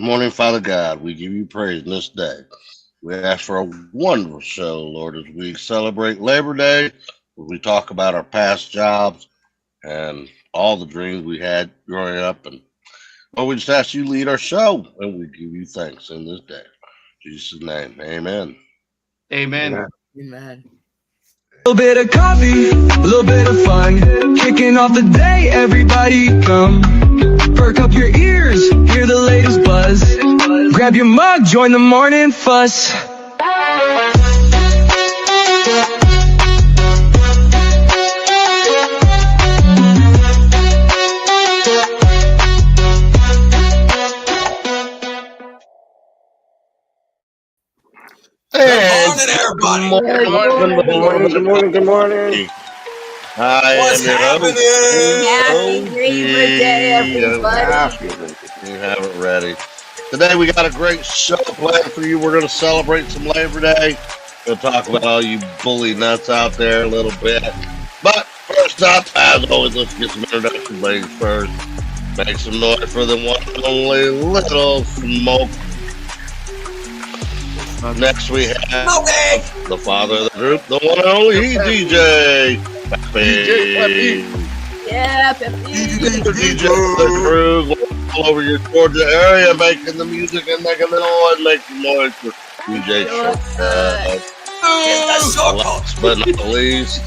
morning, Father God. We give you praise in this day. We ask for a wonderful show, Lord, as we celebrate Labor Day, as we talk about our past jobs and all the dreams we had growing up. And Lord, we just ask you to lead our show, and we give you thanks in this day. In Jesus' name, amen. Amen. Amen. A little bit of coffee, a little bit of fun, kicking off the day, everybody come. Perk up your ears, hear the latest buzz. Grab your mug, join the morning fuss. Good morning, everybody. Good morning. What's happening? Happy Labor Day, everybody. You have it ready. Today we got a great show planned for you. We're going to celebrate some Labor Day. We'll talk about all you bully nuts out there a little bit. But first up, as always, let's get some introduction ladies first. Make some noise for the one and only Little Smoke. Next we have the father of the group, the one and only DJ Pepe. Yeah, Pepe. DJ the crew all over your Georgia area, making the music and making the noise, making noise for DJ Shortcut. Last but not least,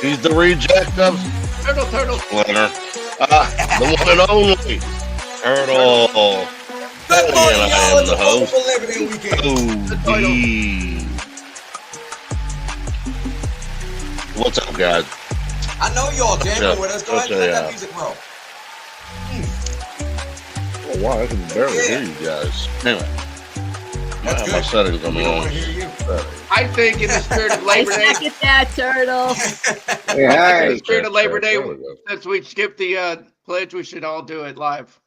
he's the reject of Turtle. Splinter. The one and only Turtle. Good morning, y'all. It's the a host. wonderful Labor Day weekend. What's up, guys? I know y'all jamming with us. Go ahead and let that music roll. Oh, wow, I can barely hear you guys. Anyway, That's good. my settings on We the don't wrong. want to hear you. I think in the spirit of I Labor Day, second that, Turtle. in the spirit of Labor Day, since we skipped the pledge, we should all do it live.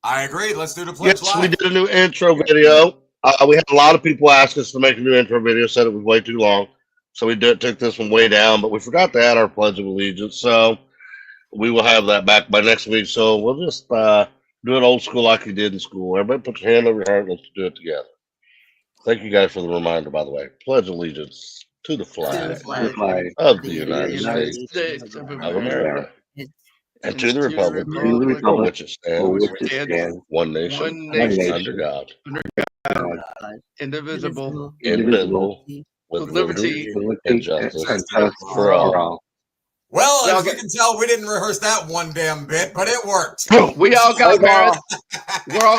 I agree. Let's do the pledge Yes, live. we did a new intro video. We had a lot of people ask us to make a new intro video, said it was way too long. So we took this one way down, but we forgot to add our Pledge of Allegiance. So we will have that back by next week. So we'll just do it old school like you did in school. Everybody put your hand over your heart. Let's do it together. Thank you guys for the reminder, by the way. Pledge allegiance to the flag of the United States of America. And to the republic for which it stands, one nation, under God, Indivisible, with liberty and justice for all. Well, as you can tell, we didn't rehearse that one damn bit, but it worked. We all got merits.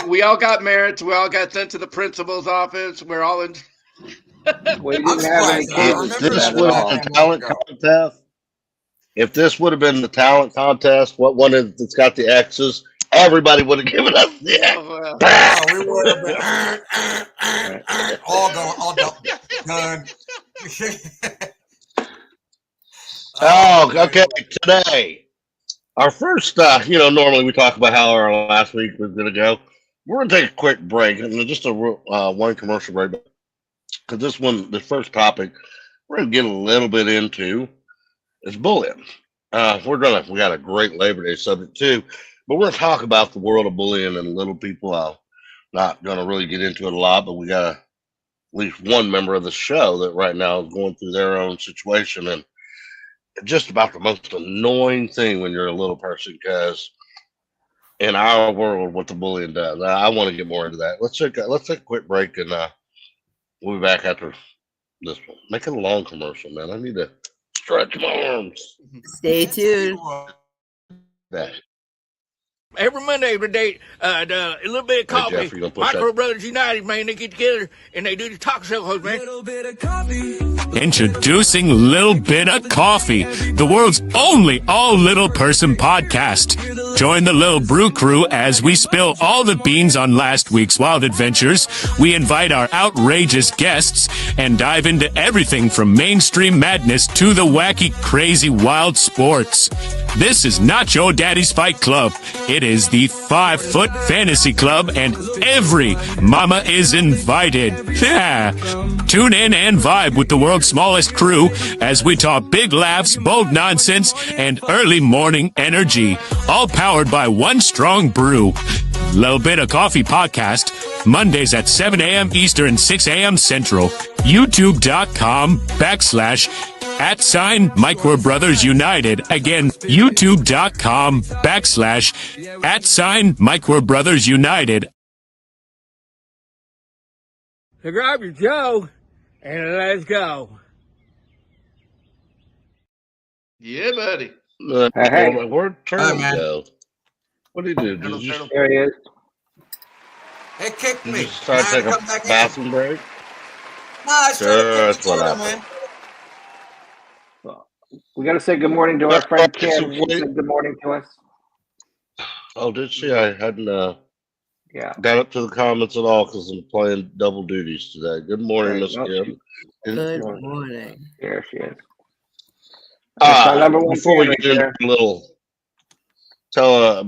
We all got merits. We all got sent to the principal's office. We're all in. If this would have been the talent contest, what one that's got the X's, everybody would have given us the X. We would have been all done. Okay. Today, our first, normally we talk about how our last week was going to go. We're going to take a quick break, and just one commercial break, because the first topic, we're going to get a little bit into is bullying. We got a great Labor Day subject too, but we're going to talk about the world of bullying and little people. I'm not going to really get into it a lot, but we got at least one member of the show that right now is going through their own situation, and just about the most annoying thing when you're a little person, because in our world, what the bullying does. I want to get more into that. Let's take a quick break, and we'll be back after this one. Make it a long commercial, man. I need to stretch my arms. Stay tuned. Every Monday, every day, a little bit of coffee. Jeff, Micro Brothers United, man, they get together and they do the talk show host, man. Little bit of coffee. Introducing Little Bit of Coffee, the world's only all-little person podcast. Join the Little Brew Crew as we spill all the beans on last week's wild adventures. We invite our outrageous guests and dive into everything from mainstream madness to the wacky, crazy, wild sports. This is not your daddy's fight club. It is the 5-Foot Fantasy Club, and every mama is invited. Yeah. Tune in and vibe with the world's smallest crew as we talk big laughs, bold nonsense, and early morning energy. All powered by one strong brew. Little Bit of Coffee podcast, Mondays at 7 a.m. Eastern, 6 a.m. Central. YouTube.com/@Mike Brothers United. Again, YouTube.com/@Mike Brothers United. So grab your Joe and let's go. Yeah, buddy. Hey. Where'd Turtle man. go? What did he do? Did you just, There he is. It kicked did me. you just start I had to taking come back a in. bathroom break? No, I Sure, started that's kicking what turtle, happened. man. We got to say good morning to our friend Okay, Kim. so She wait. said good morning to us. Oh, did she? I hadn't Yeah. got up to the comments at all because I'm playing double duties today. Good morning, Right, Miss well, Kim. Good morning. There she is. That's our number one Before we fan right get into there. a little,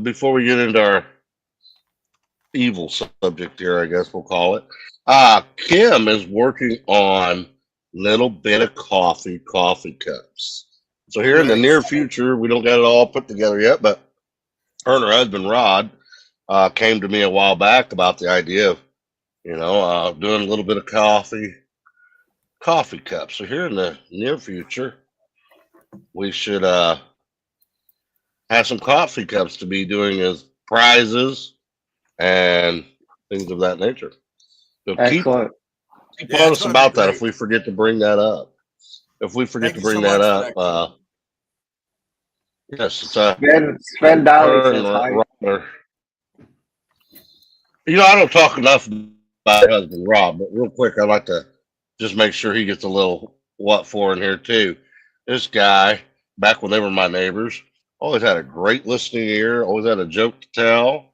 before we get into our evil subject here, I guess we'll call it. Kim is working on Little Bit of Coffee cups. So here in the near future, we don't got it all put together yet, but her and her husband Rod came to me a while back about the idea of, doing a little bit of coffee cups. So here in the near future, we should have some coffee cups to be doing as prizes and things of that nature. So Excellent. keep Yeah, on it's us gonna about be that great. if we forget to bring that up. If we forget Thank to you bring so that much for up, yes, it's Sven Dolly her says and hi. Rob. I don't talk enough about my husband Rob, but real quick, I'd like to just make sure he gets a little what for in here too. This guy, back when they were my neighbors, always had a great listening ear, always had a joke to tell.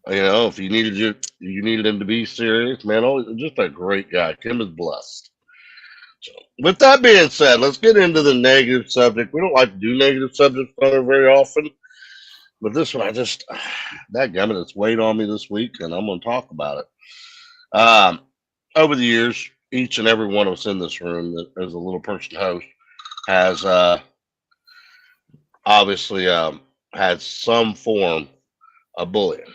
If you needed him to be serious, man. Always just a great guy. Kim is blessed. So, with that being said, let's get into the negative subject. We don't like to do negative subjects on here very often, but this one, that gummit that's weighed on me this week, and I'm going to talk about it. Over the years, each and every one of us in this room that as a little person host has obviously had some form of bullying.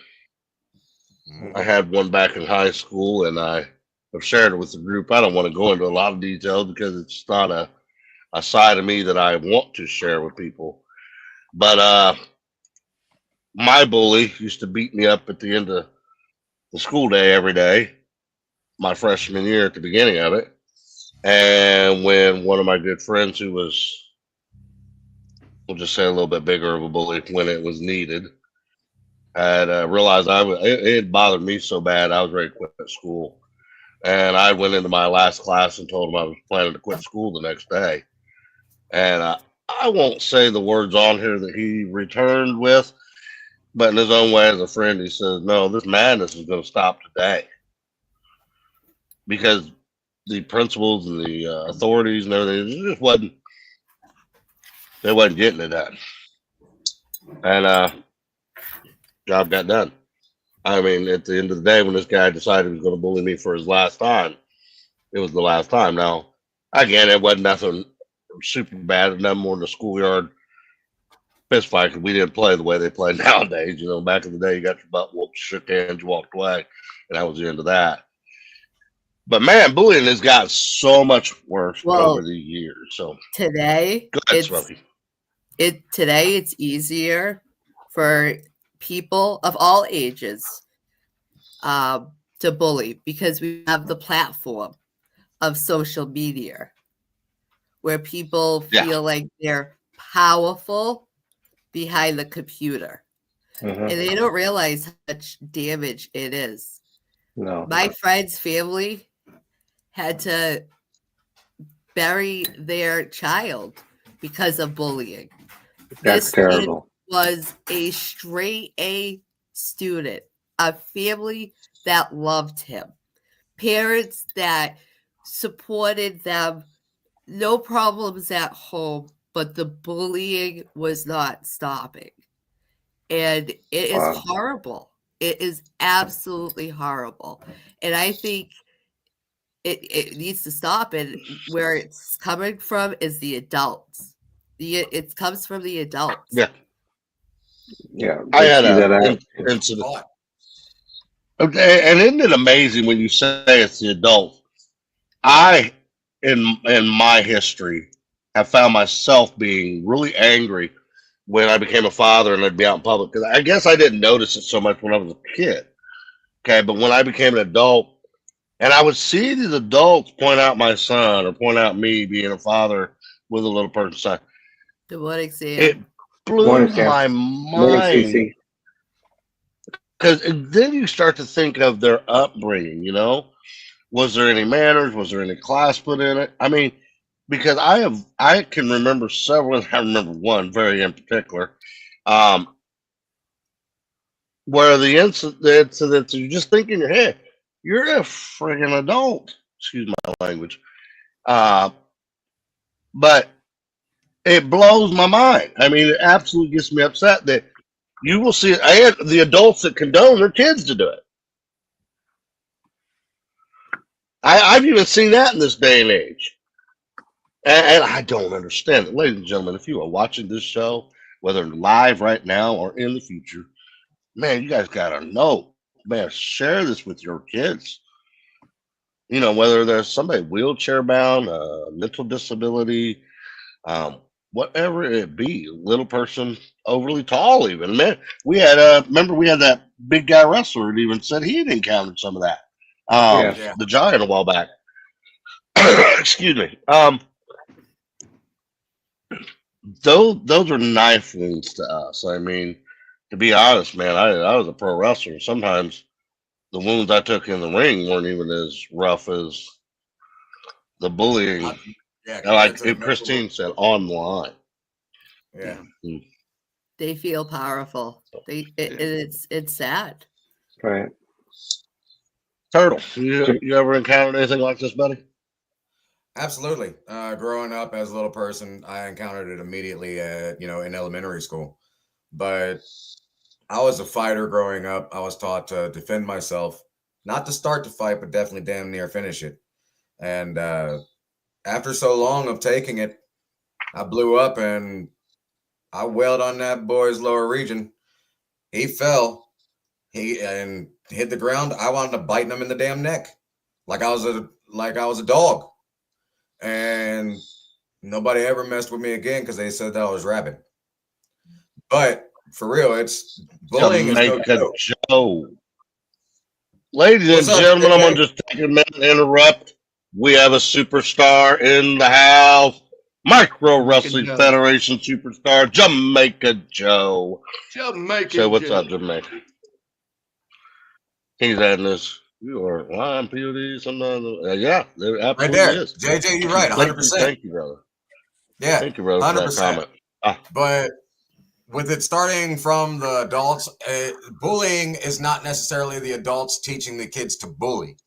I had one back in high school, and I have shared it with the group. I don't want to go into a lot of details because it's not a side of me that I want to share with people. But my bully used to beat me up at the end of the school day every day, my freshman year at the beginning of it. And when one of my good friends who was, we'll just say a little bit bigger of a bully when it was needed, had realized it had bothered me so bad I was ready to quit school. And I went into my last class and told him I was planning to quit school the next day. And I won't say the words on here that he returned with, but in his own way as a friend, he says, no, this madness is going to stop today. Because the principals and the authorities and everything, it just wasn't getting it done. And job got done. I mean, at the end of the day, when this guy decided he was going to bully me for his last time, it was the last time. Now, again, it wasn't nothing super bad, nothing more than a schoolyard fist fight, because we didn't play the way they play nowadays. Back in the day, you got your butt whooped, shook hands, you walked away, and that was the end of that. But man, bullying has gotten so much worse over the years. So today, go ahead, Smokey. Today it's easier for people of all ages to bully because we have the platform of social media where people feel like they're powerful behind the computer. And they don't realize how much damage it is. No. My friend's family had to bury their child because of bullying. That's terrible. Was a straight A student, a family that loved him, parents that supported them, no problems at home, but the bullying was not stopping. And it is horrible. It is absolutely horrible. And I think it needs to stop. And where it's coming from is the adults. It comes from the adults. Yeah. Yeah. I had an incident. Okay, and isn't it amazing when you say it's the adults? I, in my history, have found myself being really angry when I became a father and I'd be out in public. Because I guess I didn't notice it so much when I was a kid. Okay, but when I became an adult, and I would see these adults point out my son or point out me being a father with a little person's son, To what extent? it blew Morning, Sam. my Morning, mind. CC. Because then you start to think of their upbringing, you know? Was there any manners? Was there any class put in it? I mean, because I can remember several, I remember one very in particular, where the incidents, you just think in your head, you're a friggin' adult. Excuse my language. But it blows my mind. I mean, it absolutely gets me upset that you will see the adults that condone their kids to do it. I've even seen that in this day and age. And I don't understand it. Ladies and gentlemen, if you are watching this show, whether live right now or in the future, man, you guys got to know. Man, share this with your kids. You know, whether there's somebody wheelchair bound, mental disability, whatever it be, little person, overly tall, even. Man, we had remember we had that big guy wrestler that even said he had encountered some of that. Yeah. The Giant a while back. Excuse me. Those are knife wounds to us. I mean, to be honest, man, I was a pro wrestler. Sometimes the wounds I took in the ring weren't even as rough as the bullying. Yeah, Like compared to the Christine said, online. Yeah. They feel powerful. It's sad. Right. Turtle, you ever encountered anything like this, buddy? Absolutely. Growing up as a little person, I encountered it immediately at, in elementary school. But I was a fighter growing up. I was taught to defend myself, not to start the fight, but definitely damn near finish it. And after so long of taking it, I blew up and I wailed on that boy's lower region. He fell. He hit the ground. I wanted to bite him in the damn neck, like I was a dog. And nobody ever messed with me again because they said that I was rabid. But for real, it's bullying is no joke. Joe. Ladies What's and up, gentlemen, I'm JJ? gonna just take a minute and interrupt. We have a superstar in the house. Micro Wrestling Joe. Federation superstar, Jamaica Joe. Jamaican So what's Joe. up, Jamaica? He's adding this. You are lying, POD, something. Yeah, there absolutely Right there. is. JJ, you're right, 100%. Thank you, brother. Yeah, Thank you, brother, for that 100%. comment. But with it starting from the adults, bullying is not necessarily the adults teaching the kids to bully.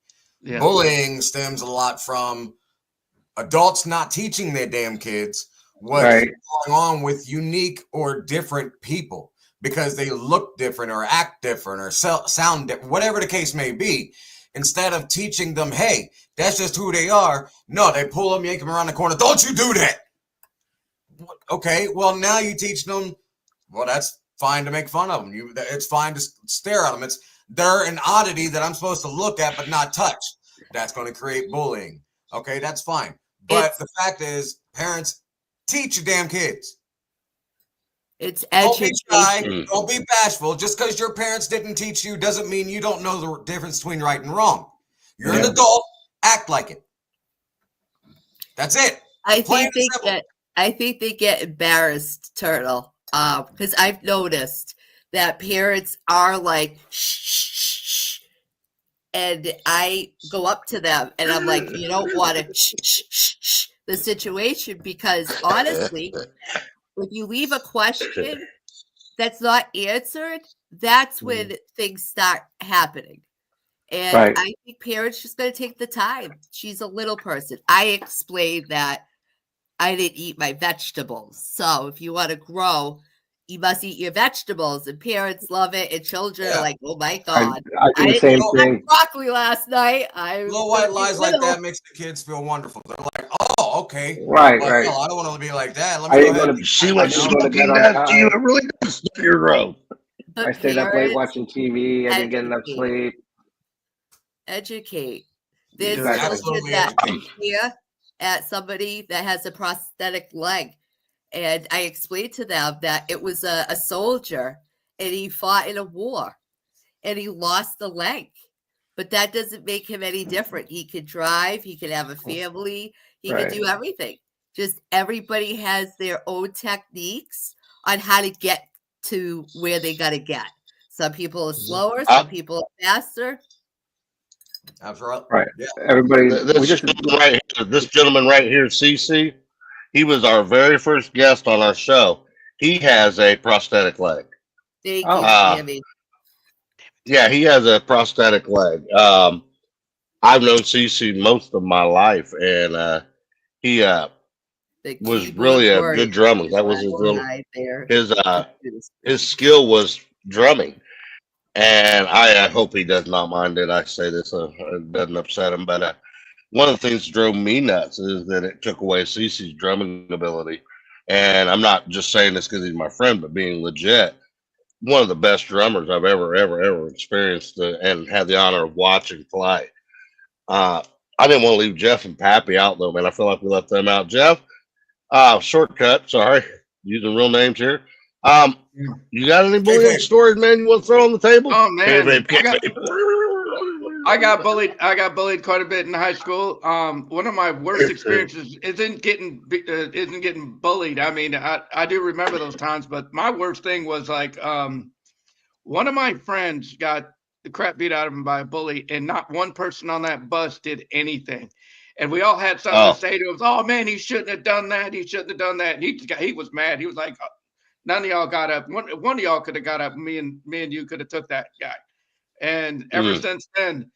Yeah. Bullying stems a lot from adults not teaching their damn kids what's Right. going on with unique or different people because they look different or act different or sound different, whatever the case may be. Instead of teaching them, hey, that's just who they are. No, they pull them, yank them around the corner. Don't you do that. Okay, well, now you teach them, well, that's fine to make fun of them. It's fine to stare at them. They're an oddity that I'm supposed to look at but not touch. That's going to create bullying. Okay, that's fine. But the fact is, parents, teach your damn kids. It's Don't be shy. education. Don't be bashful. Just because your parents didn't teach you doesn't mean you don't know the difference between right and wrong. You're an adult. Act like it. That's it. I Plain think and simple. I think they get embarrassed, Turtle, because I've noticed that parents are like, shh, shh, shh, and I go up to them and I'm like, you don't want to shh, shh, shh, shh, the situation, because honestly, if you leave a question that's not answered, that's when things start happening. And Right. I think parents just going to take the time. She's a little person. I explained that I didn't eat my vegetables. So if you want to grow, you must eat your vegetables. And parents love it. And children are like, oh my God. I do the didn't same eat my thing. broccoli last night. Little white lies like that makes the kids feel wonderful. They're like, oh, okay. Right, Well, right. hell, I don't want to be like that. Let I me go didn't ahead. go to See I what didn't go to smoking bed on does to you? time. It really does stuff your growth. But I stayed up late parents watching TV. I didn't get enough educate. sleep. Educate. There's Exactly. children that stare at somebody that has a prosthetic leg. And I explained to them that it was a soldier and he fought in a war and he lost the leg. But that doesn't make him any different. He could drive, he could have a family, he Right. could do everything. Just everybody has their own techniques on how to get to where they got to get. Some people are slower, some people are faster. Absolutely. Right. Yeah. Everybody, we This just gentleman right here, CC, he was our very first guest on our show. He has a prosthetic leg. Thank Oh. you, Sammy. Yeah, he has a prosthetic leg. I've known CC most of my life, and he The was keyboard really a warrior good drummer. That was his little right there. his skill was drumming, and I hope he does not mind that I say this. It doesn't upset him, but one of the things that drove me nuts is that it took away CC's drumming ability. And I'm not just saying this because he's my friend, but being legit, one of the best drummers I've ever experienced and had the honor of watching play. I didn't want to leave Jeff and Pappy out though, man. I feel like we left them out. Jeff, shortcut, sorry, using real names here. You got any bullying stories, man, you want to throw on the table? Oh man, I got bullied. bullied. I got bullied quite a bit in high school. One of my worst experiences isn't getting bullied. I mean, I do remember those times, but my worst thing was like one of my friends got the crap beat out of him by a bully, and not one person on that bus did anything. And we all had something to say to him. Oh man, he shouldn't have done that. He shouldn't have done that. And he was mad. He was like, none of y'all got up. One of y'all could have got up. Me and you could have took that guy. And ever since then,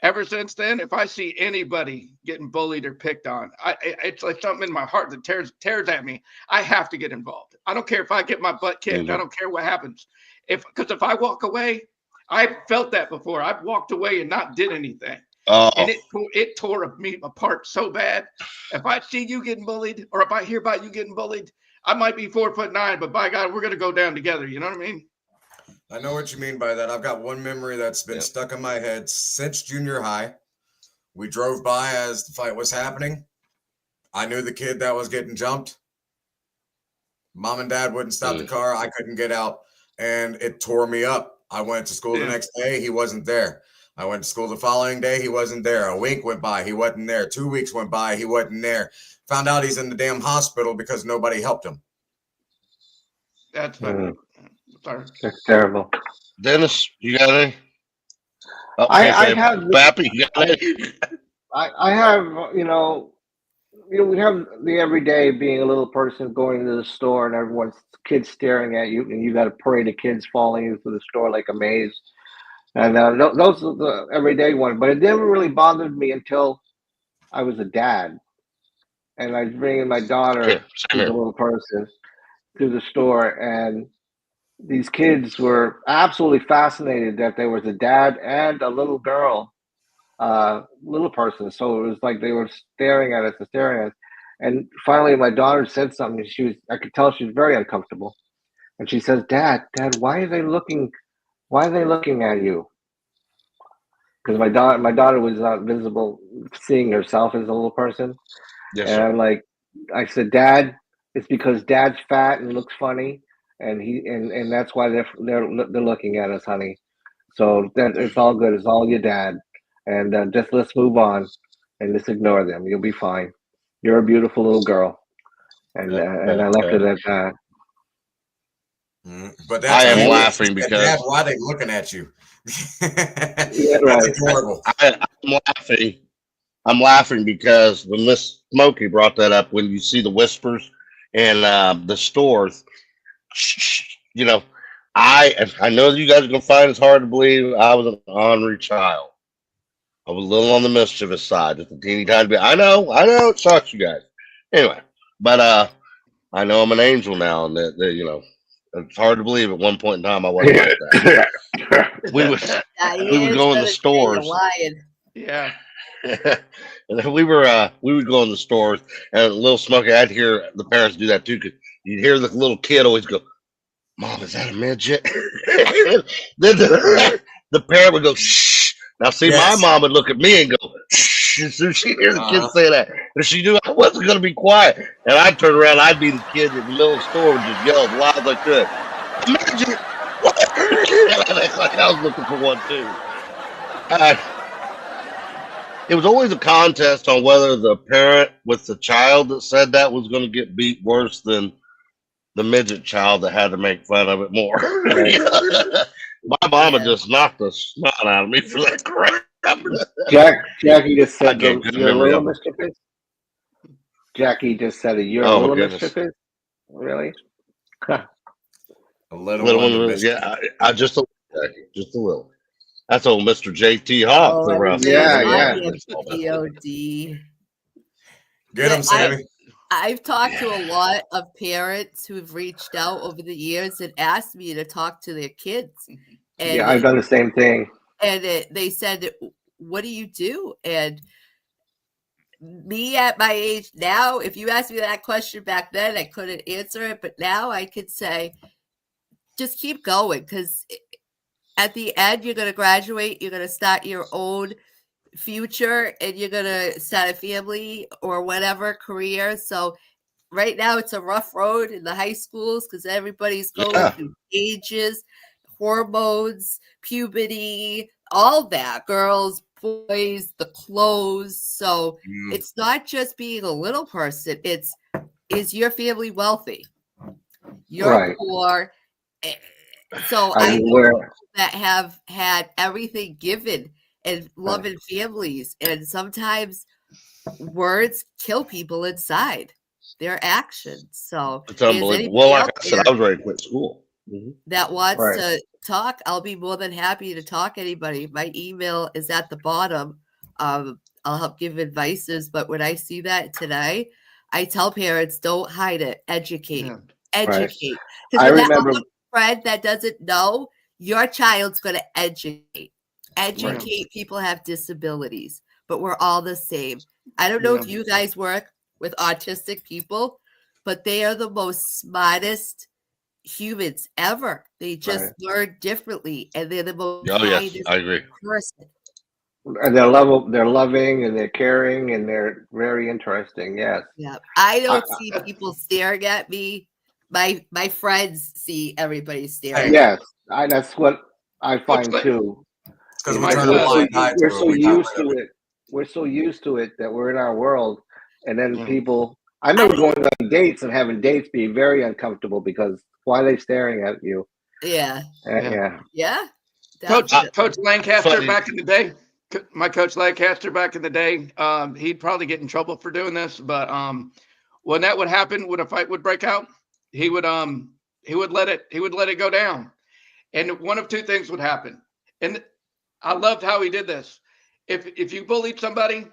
if I see anybody getting bullied or picked on, it's like something in my heart that tears at me. I have to get involved. I don't care if I get my butt kicked. I don't care what happens. Because if I walk away, I've felt that before. I've walked away and not did anything. And it tore me apart so bad. If I see you getting bullied, or if I hear about you getting bullied, I might be 4'9", but by God, we're gonna go down together. You know what I mean? I know what you mean by that. I've got one memory that's been stuck in my head since junior high. We drove by as the fight was happening. I knew the kid that was getting jumped. Mom and dad wouldn't stop the car. I couldn't get out, and it tore me up. I went to school the next day. He wasn't there. I went to school the following day. He wasn't there. A week went by. He wasn't there. 2 weeks went by. He wasn't there. Found out he's in the damn hospital because nobody helped him. That's sorry. That's terrible. Dennis, you got any? I have Bappy, you got any? I have, we have the everyday being a little person going into the store and everyone's kids staring at you, and you got a parade of kids following you through the store like a maze. And those are the everyday ones. But it never really bothered me until I was a dad. And I was bringing my daughter, who's a little person, to the store. And these kids were absolutely fascinated that there was a dad and a little girl, little person. So it was like they were staring at us. And finally, my daughter said something. I could tell she was very uncomfortable. And she says, Dad, why are they looking at you? Because my daughter was not visible, seeing herself as a little person. Yes, and I said, Dad, it's because Dad's fat and looks funny, and that's why they're looking at us, honey. So that it's all good. It's all your dad, and just let's move on and just ignore them. You'll be fine. You're a beautiful little girl, and I left it at that. But that's I am laughing because Dad, why are they looking at you? Yeah, right. That's adorable. I'm laughing because when Miss Smokey brought that up, when you see the whispers in the stores, I know that you guys are gonna find it's hard to believe I was an ornery child. I was a little on the mischievous side, just a teeny tiny bit. I know it sucks, you guys. Anyway, but I know I'm an angel now, and that it's hard to believe at one point in time I wasn't like that. We would go in the stores. Yeah. And then we would go in the stores, and Little Smokey, I'd hear the parents do that too, because you'd hear the little kid always go, Mom, is that a midget? Then the parent would go, shh, Now, see, Yes. my mom would look at me and go, shh, as soon as she hears the Uh-huh. kid say that. And she knew I wasn't going to be quiet. And I'd turn around, I'd be the kid in the middle of the store and just yell as loud as I could. Imagine what? And I act like I was looking for one, too. It was always a contest on whether the parent with the child that said that was going to get beat worse than the midget child that had to make fun of it more. My mama just knocked the snot out of me for that crap. Jackie just I said get good you're a memory little of it. mischievous. Jackie just said you're Oh, a my little goodness. mischievous. Really? A little Little one to one, miss. yeah, I just a little, Jackie, just a little. That's old Mr. JT Hawk. Oh, Around everybody's Yeah, talking POD. Get him, Sammy. I've talked to a lot of parents who've reached out over the years and asked me to talk to their kids. And yeah, I've done the same thing. and they said, what do you do? And me at my age now, if you asked me that question back then, I couldn't answer it. But now I could say, just keep going, because at the end, you're going to graduate, you're going to start your own future, and you're going to start a family or whatever career. So right now it's a rough road in the high schools because everybody's going Yeah. through ages, hormones, puberty, all that, girls, boys, the clothes. So it's not just being a little person, it's, is your family wealthy? You're Right. poor. So I I mean, know where people that have had everything given and loving families, and sometimes words kill people inside their actions. So It's is unbelievable. anybody Well, like out I said, there I was ready to quit school. Mhm. that wants Right. to talk, I'll be more than happy to talk to anybody. My email is at the bottom. I'll help give advices, but when I see that today, I tell parents, don't hide it, educate, Yeah. educate. I Because when that remember. one friend that doesn't know, your child's going to educate. Educate people have disabilities, but we're all the same. I don't know if Yeah. you guys work with autistic people, but they are the most smartest humans ever. They just Right. learn differently, and they're the most Oh, yes, kindest I agree. person. And they're loving and they're caring and they're very interesting. Yes. Yeah, I don't I- see people staring at me. My friends see everybody staring. Yes. That's what I find like- too. Because You we know, turn a blind eye we're to it. so We got used rid of to it. We're so used to it that we're in our world, and then Yeah. people. I remember going on dates and having dates be very uncomfortable because why are they staring at you? Yeah, Yeah. yeah. Coach definitely. Coach Lancaster Funny. back in the day. My coach Lancaster back in the day. He'd probably get in trouble for doing this, but when that would happen, when a fight would break out, he would let it go down, and one of two things would happen. And I loved how he did this. If you bullied somebody,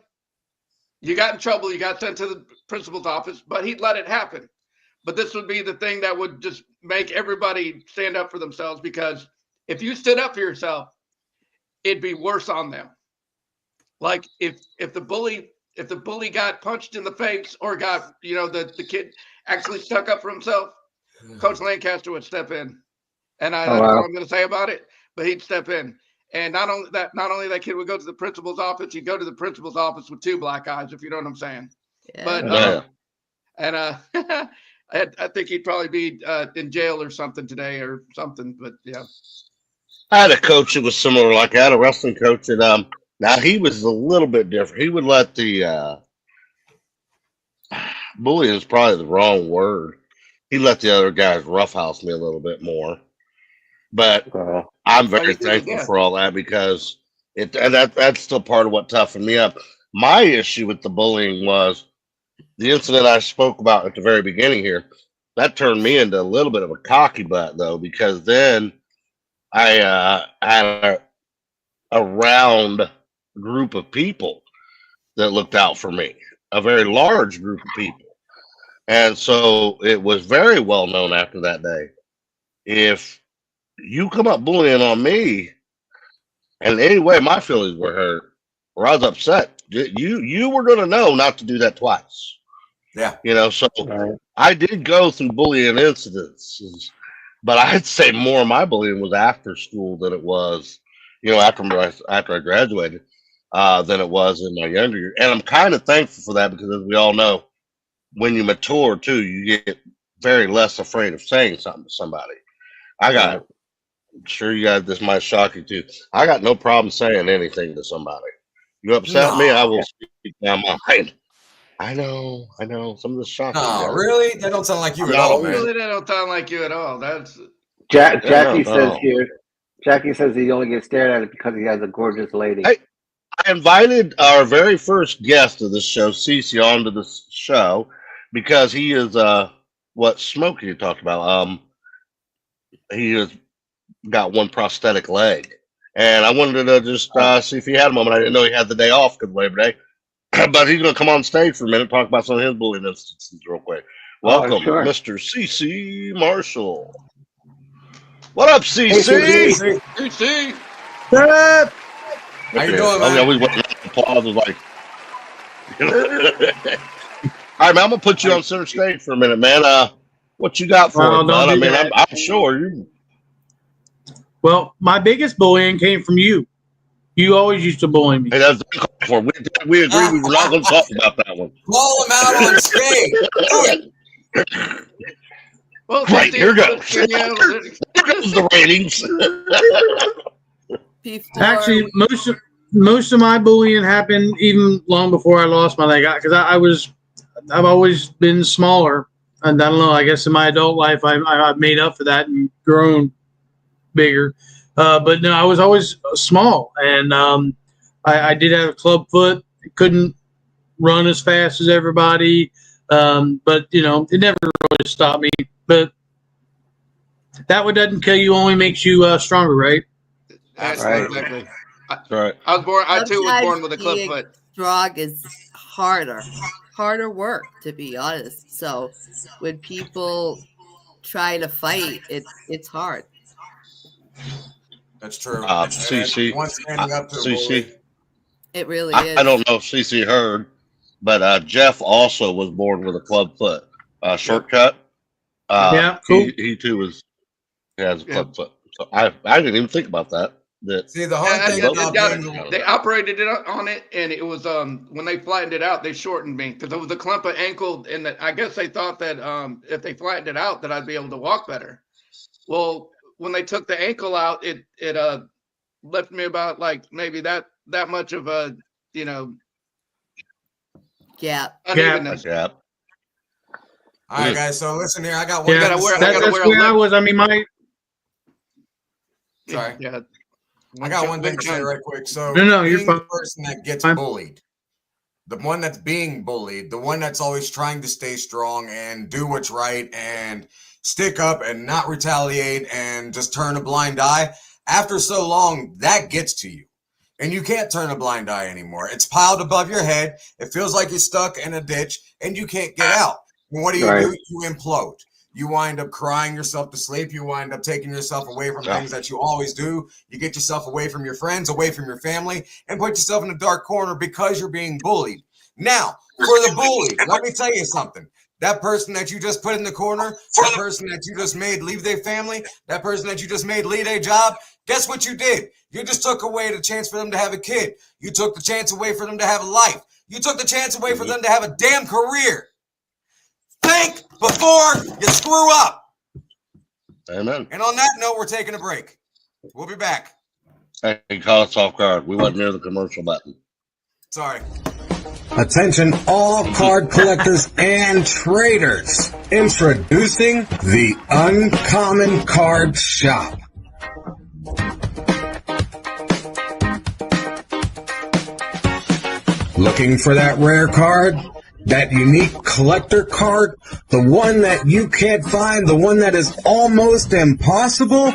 you got in trouble, you got sent to the principal's office, but he'd let it happen. But this would be the thing that would just make everybody stand up for themselves, because if you stood up for yourself, it'd be worse on them. Like if the bully got punched in the face or got, the kid actually stuck up for himself, Coach Lancaster would step in. And I don't know what I'm going to say about it, but he'd step in. And not only that kid would go to the principal's office, he'd go to the principal's office with two black eyes, if you know what I'm saying. Yeah. But Yeah. and I think he'd probably be in jail or something today or something. But yeah. I had a coach that was similar. Like I had a wrestling coach that now he was a little bit different. He would let the bullying is probably the wrong word. He let the other guys roughhouse me a little bit more. But I'm very you did it, thankful yeah. for all that, because that's still part of what toughened me up. My issue with the bullying was the incident I spoke about at the very beginning here. That turned me into a little bit of a cocky butt, though, because then I had a round group of people that looked out for me, a very large group of people. And so it was very well known after that day. If you come up bullying on me, and in any way my feelings were hurt or I was upset, you were going to know not to do that twice. Yeah. So I did go through bullying incidences, but I'd say more of my bullying was after school than it was after I graduated, than it was in my younger years. And I'm kind of thankful for that because, as we all know, when you mature too, you get very less afraid of saying something to somebody. I'm sure you guys, this might shock you too. I got no problem saying anything to somebody. You upset me, I will speak my mind. I know. Some of this shocking. No, really? That don't sound like you at all, man. Really, that don't sound like you at all. That's Jackie says here. Jackie says he only gets stared at because he has a gorgeous lady. Hey, I invited our very first guest of this show, Cece, onto this show because he is what Smokey talked about. He has got one prosthetic leg, and I wanted to just see if he had a moment. I didn't know he had the day off because Labor Day, but he's going to come on stage for a minute, talk about some of his bullying instances real quick. Welcome, sure. Mr. CC Marshall. What up, CC? CC. What up? How you doing, man? Oh, yeah, we went applause was like. All right, man. I'm gonna put you on center stage for a minute, man. What you got for us, bud? I mean, I'm sure you. Well, my biggest bullying came from you. You always used to bully me. Hey, that's for. We agree. We were not going to talk about that one. Call him out on stage. Do it. Well, Right, here goes. Here goes the ratings. Actually, most of my bullying happened even long before I lost my leg. Because I've always been smaller, and I don't know. I guess in my adult life, I've made up for that and grown bigger. But no, I was always small, and I did have a club foot. Couldn't run as fast as everybody, but it never really stopped me. But that one doesn't kill you; only makes you stronger, right? Exactly. Right. I too was born with a club Being foot. strong is harder work, to be honest. So when people try to fight, it's hard. That's true. CC. One standing up to a CC. bully. It really is. I don't know if CC heard, but Jeff also was born with a club foot. Shortcut. Yeah, cool. He too has a club foot. So I didn't even think about that. See, the hard thing about they operated it on it, and it was when they flattened it out, they shortened me because it was a clump of ankle, and I guess they thought that if they flattened it out, that I'd be able to walk better. Well, when they took the ankle out, it left me about like maybe that much of a unevenness. Yeah. All right, guys. So listen here. I got one. Yeah, gotta wear- I that's gotta wear a where I lip. was. I mean, Sorry. Yeah. I got one thing to say right quick. So No, you're being fine. the person that gets Fine. bullied, the one that's being bullied, the one that's always trying to stay strong and do what's right and stick up and not retaliate and just turn a blind eye, after so long, that gets to you. And you can't turn a blind eye anymore. It's piled above your head. It feels like you're stuck in a ditch and you can't get out. And what do? You implode. You wind up crying yourself to sleep. You wind up taking yourself away from things that you always do. You get yourself away from your friends, away from your family, and put yourself in a dark corner because you're being bullied. Now, for the bully, let me tell you something. That person that you just put in the corner, that person that you just made leave their family, that person that you just made leave their job, guess what you did? You just took away the chance for them to have a kid. You took the chance away for them to have a life. You took the chance away for them to have a damn career. Think before you screw up. Amen. And on that note, we're taking a break. We'll be back. Hey, call us off guard. We wasn't near the commercial button. Sorry. Attention all card collectors and traders. Introducing the Uncommon Card Shop. Looking for that rare card? That unique collector card? The one that you can't find? The one that is almost impossible?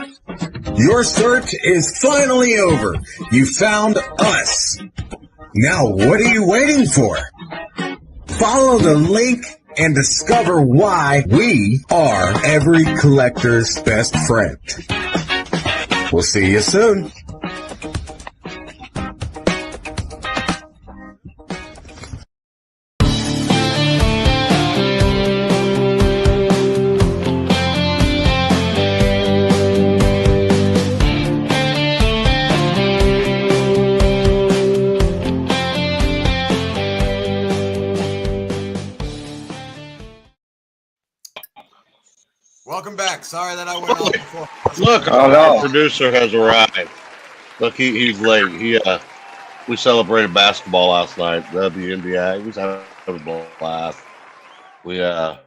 Your search is finally over. You found us. Now, what are you waiting for? Follow the link and discover why we are every collector's best friend. We'll see you soon. Welcome back. Sorry that I went off before. Look, Oh, our no. producer has arrived. Look, he's late. We celebrated basketball last night. WNBA. We was having a blast. We had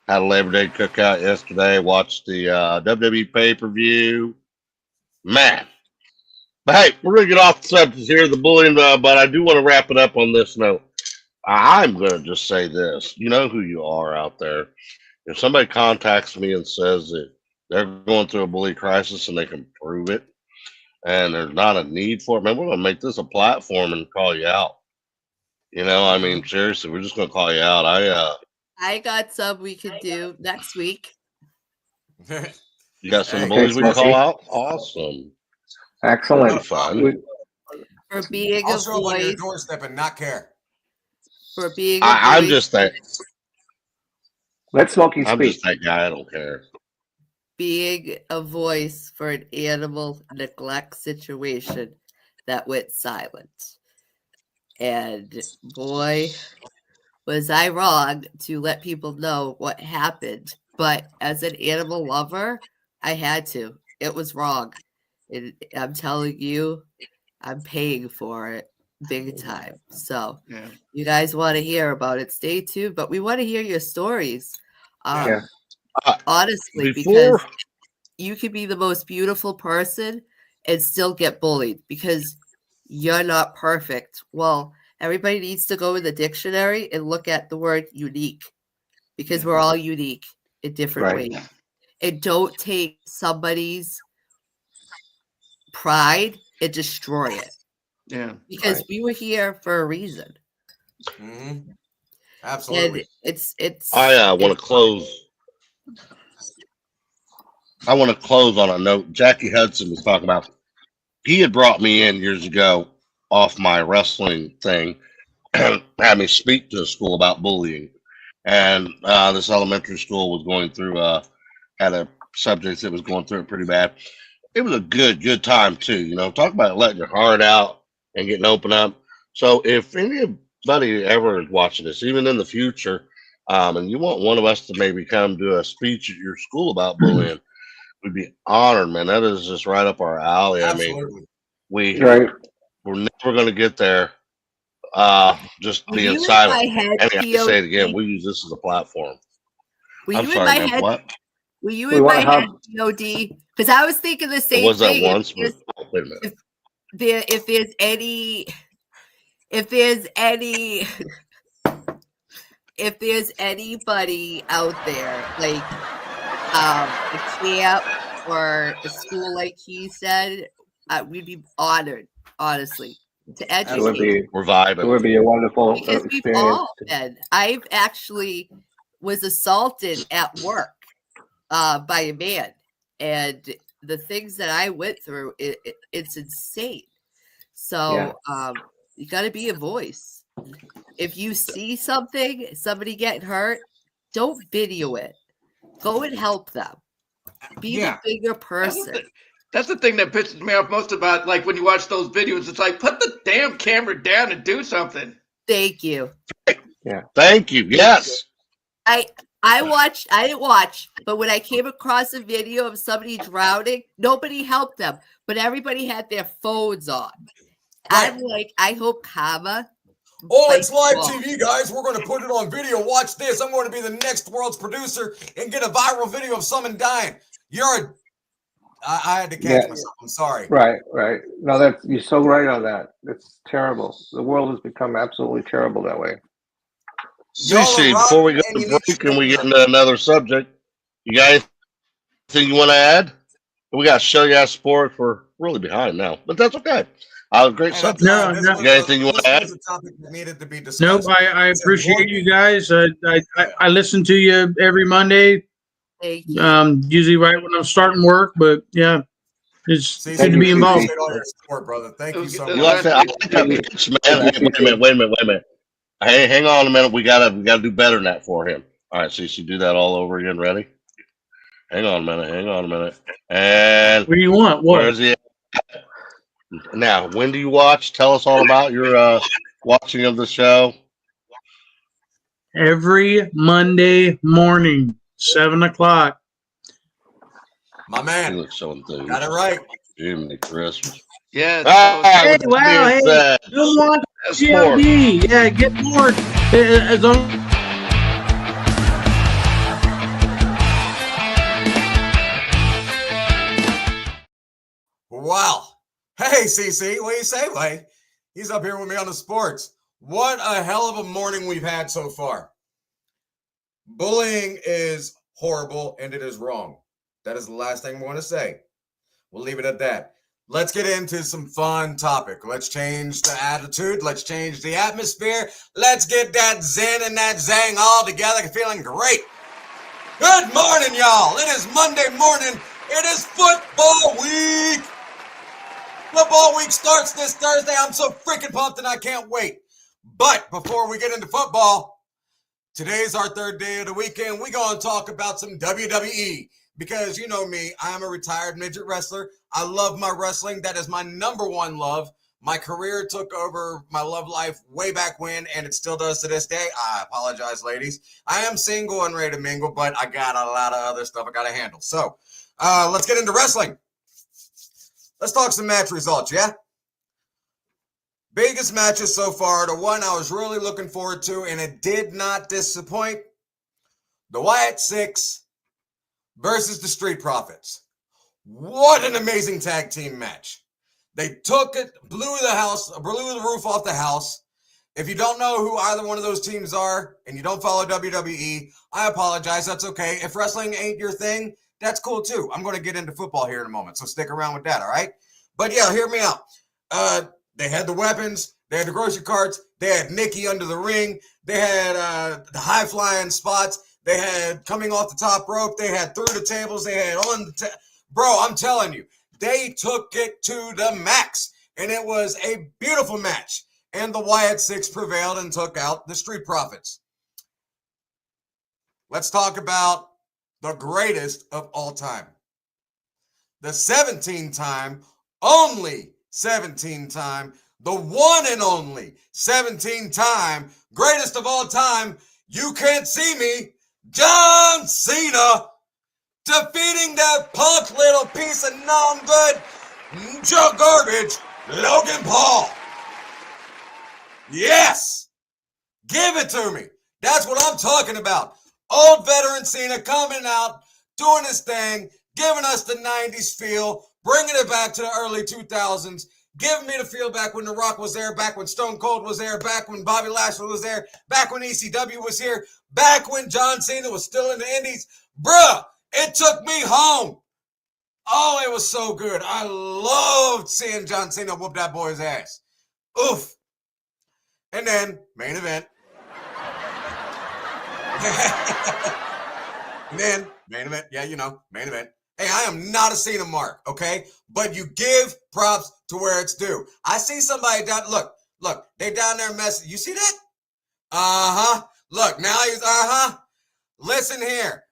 a Labor Day cookout yesterday. Watched the WWE pay-per-view. Man. But hey, we're going to get off the subject here, the bullying, but I do want to wrap it up on this note. I'm going to just say this. You know who you are out there. If somebody contacts me and says that they're going through a bully crisis and they can prove it, and there's not a need for it, man, we're going to make this a platform and call you out. You know, I mean, seriously, we're just going to call you out. I got some we could do next week. You got some Hey, bullies we can Smokey. call out? Awesome. Excellent. Fun. We- For being I'll a show up on your voice, doorstep and not care. for being a I'm voice, just that. Let Smokey I'm speak. just that guy. I don't care. being a voice for an animal neglect situation that went silent. And boy, was I wrong to let people know what happened. But as an animal lover, I had to. It was wrong. I'm telling you, I'm paying for it big time. So Yeah. you guys want to hear about it, stay tuned. But we want to hear your stories. Yeah. Honestly, Before because you could be the most beautiful person and still get bullied because you're not perfect. Well, everybody needs to go in the dictionary and look at the word unique because we're all unique in different Right. ways. And don't take somebody's pride and destroy it Yeah. because Right. we were here for a reason. Mm-hmm. Absolutely. And it's I want to close. I want to close on a note. Jackie Hudson was talking about. He had brought me in years ago off my wrestling thing, and had me speak to a school about bullying. And this elementary school was going through had a subject that was going through it pretty bad. It was a good time too. You know, talk about letting your heart out and getting open up. So if anybody ever is watching this, even in the future, and you want one of us to maybe come do a speech at your school about bullying, we'd be honored, man. That is just right up our alley. I mean, Absolutely. Right. we're never going to get there just Were being you in silent. my head, And I have to say it again, POD? we use this as a platform. Were I'm you in sorry, my man. head? What? Were you We in my want to head, have. POD? Because I was thinking the It same was that thing. once, but wait a minute. If there's any if there's anybody out there like a camp or a school like he said, we'd be honored, honestly, to It would educate be. We're It vibing. would be a wonderful because we've experience. all been. I've actually was assaulted at work by a man, and the things that I went through, it's insane. So you got to be a voice. If you see somebody getting hurt, don't video it. Go and help them. Be Yeah. the bigger That's the, person. thi- that's the thing that pisses me off most about like when you watch those videos. It's like put the damn camera down and do something. Thank you. Thank you. Yes. I didn't watch, but when I came across a video of somebody drowning, nobody helped them, but everybody had their phones on. I'm like, I hope karma. Oh, it's live bites TV, guys. We're going to put it on video. Watch this. I'm going to be the next world's producer and get a viral video of someone dying. I had to catch myself. I'm sorry. Right. No, you're so right on that. It's terrible. The world has become absolutely terrible that way. Y'all are CC, right, before we go and you to need break to and we know get into another subject, you got anything you want to add? We got show you sports. We're really behind now, but that's okay. Great Hey, subject. No, this no. was You got anything you want to this add? was a topic that needed to be discussed. Nope. I appreciate you guys. I listen to you every Monday. Thank you. Usually right when I'm starting work, but yeah, it's CC, good to be we involved. appreciate all your support, brother. Thank you so You You much. like that? I like that pitch, man. Hey, wait a minute. Hey, hang on a minute. We gotta do better than that for him. All right, CC, do that all over again. Ready? Hang on a minute. And What do you want? where What? is he at? Now, when do you watch? Tell us all about your watching of the show. Every Monday morning, 7 o'clock. My He man. looks so enthused. Got it right. Jiminy Christmas. Yes. All right, Hey, with that wow, being hey, said, don't want that's CLD. Yeah, get more. As long Wow. Hey, CC, what do you say, Lay? He's up here with me on the sports. What a hell of a morning we've had so far. Bullying is horrible and it is wrong. That is the last thing we want to say. We'll leave it at that. Let's get into some fun topic. Let's change the attitude. Let's change the atmosphere. Let's get that zen and that zang all together. Feeling great. Good morning, y'all. It is Monday morning. It is football week. Football week starts this Thursday. I'm so freaking pumped and I can't wait. But before we get into football, today's our third day of the weekend. We're going to talk about some WWE because you know me, I am a retired midget wrestler. I love my wrestling. That is my number one love. My career took over my love life way back when, and it still does to this day. I apologize, ladies. I am single and ready to mingle, but I got a lot of other stuff I got to handle. So let's get into wrestling. Let's talk some match results, yeah? Biggest matches so far, the one I was really looking forward to, and it did not disappoint, the Wyatt Six versus the Street Profits. What an amazing tag team match. They took it, blew the roof off the house. If you don't know who either one of those teams are, and you don't follow WWE, I apologize, that's okay. If wrestling ain't your thing, that's cool too. I'm going to get into football here in a moment, so stick around with that, all right? But yeah, hear me out. They had the weapons. They had the grocery carts. They had Nikki under the ring. They had the high-flying spots. They had coming off the top rope. They had through the tables. They had on the bro, I'm telling you, they took it to the max, and it was a beautiful match. And the Wyatt Six prevailed and took out the Street Profits. Let's talk about the greatest of all time. The 17-time, only 17-time, the one and only 17-time, greatest of all time, you can't see me, John Cena, defeating that punk little piece of non-good garbage, Logan Paul. Yes! Give it to me. That's what I'm talking about. Old veteran Cena coming out, doing his thing, giving us the 90s feel, bringing it back to the early 2000s, giving me the feel back when The Rock was there, back when Stone Cold was there, back when Bobby Lashley was there, back when ECW was here, back when John Cena was still in the Indies. Bruh, it took me home. Oh, it was so good. I loved seeing John Cena whoop that boy's ass. Oof. And then, main event. And then, main event. Yeah, you know, main event. Hey, I am not a Cena mark, okay? But you give props to where it's due. I see somebody down. Look, they down there messing. You see that? Uh-huh. Look, now he's, uh-huh. Listen here.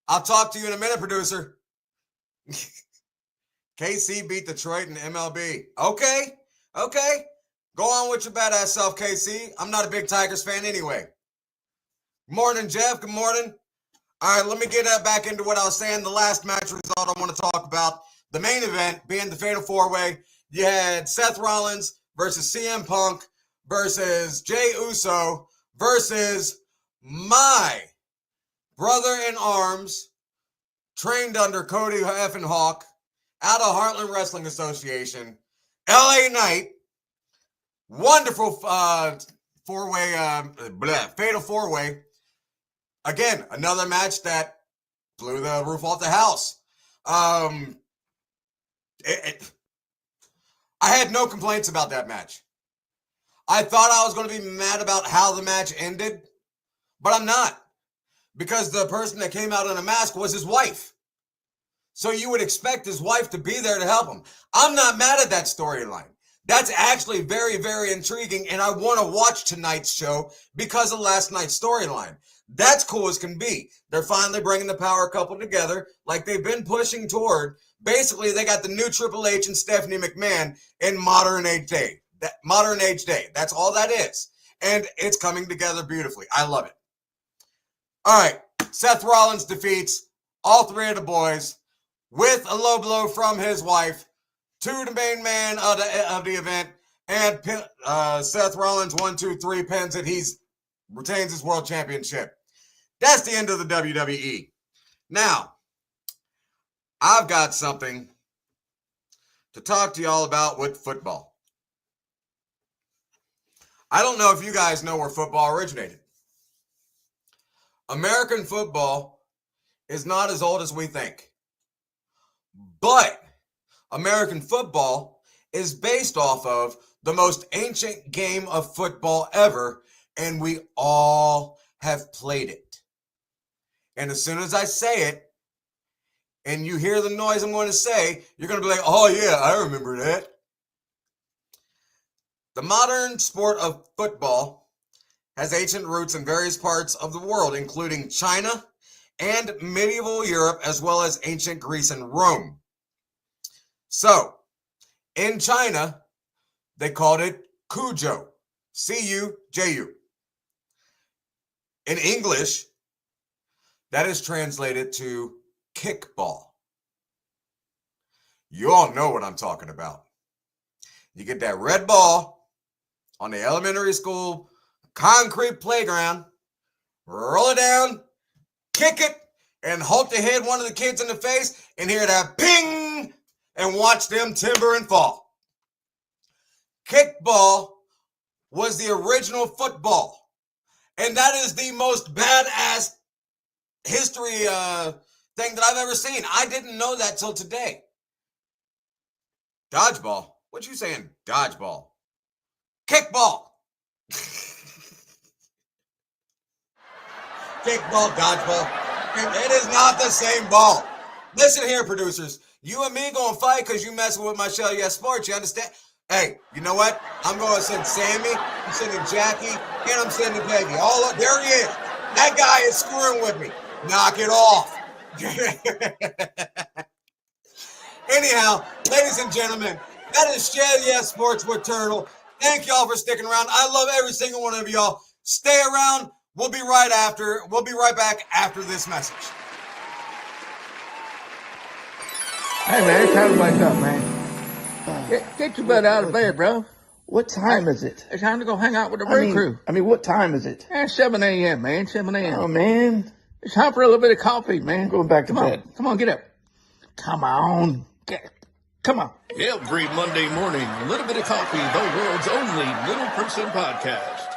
I'll talk to you in a minute, producer. KC beat Detroit in MLB. Okay. Go on with your badass self, KC. I'm not a big Tigers fan anyway. Morning, Jeff. Good morning. All right, let me get back into what I was saying. The last match result I want to talk about. The main event being the Fatal 4-Way. You had Seth Rollins versus CM Punk versus Jey Uso versus my brother in arms, trained under Cody effing Hawk, out of Heartland Wrestling Association, LA Knight. Wonderful Fatal 4-Way. Again, another match that blew the roof off the house. I had no complaints about that match. I thought I was going to be mad about how the match ended, but I'm not. Because the person that came out in a mask was his wife. So you would expect his wife to be there to help him. I'm not mad at that storyline. That's actually very, very intriguing, and I want to watch tonight's show because of last night's storyline. That's cool as can be. They're finally bringing the power couple together like they've been pushing toward. Basically, they got the new Triple H and Stephanie McMahon in modern age day. That's all that is. And it's coming together beautifully. I love it. All right. Seth Rollins defeats all three of the boys. with a low blow from his wife to the main man of the event. And Seth Rollins, 1, 2, 3, pins it. He retains his world championship. That's the end of the WWE. Now, I've got something to talk to y'all about with football. I don't know if you guys know where football originated. American football is not as old as we think. But American football is based off of the most ancient game of football ever, and we all have played it. And as soon as I say it, and you hear the noise I'm going to say, you're going to be like, oh yeah, I remember that. The modern sport of football has ancient roots in various parts of the world, including China and medieval Europe, as well as ancient Greece and Rome. So, in China, they called it Cujo, C-U-J-U. In English, that is translated to kickball. You all know what I'm talking about. You get that red ball on the elementary school concrete playground, roll it down, kick it, and hope to hit one of the kids in the face and hear that ping and watch them timber and fall. Kickball was the original football, and that is the most badass history thing that I've ever seen. I didn't know that till today. Dodgeball? What you saying? Dodgeball. Kickball. Kickball, dodgeball. It is not the same ball. Listen here, producers. You and me gonna fight because you messing with my Shell Yes Sports. You understand? Hey, you know what? I'm going to send Sammy, I'm sending Jackie, and I'm sending Peggy. All up, there he is. That guy is screwing with me. Knock it off. Anyhow, ladies and gentlemen, that is Shell Yes Sports with Turtle. Thank y'all for sticking around. I love every single one of y'all. Stay around. We'll be right back after this message. Hey, man, it's time to wake up, man. Get your butt out of bed, bro. What time is it? It's time to go hang out with the brew crew. I mean, what time is it? 7 a.m., man. 7 a.m. Oh, man. It's time for a little bit of coffee, man. I'm going back to bed. Come on, get up. Come on. Come on. Every Monday morning, a little bit of coffee, the world's only little person podcast.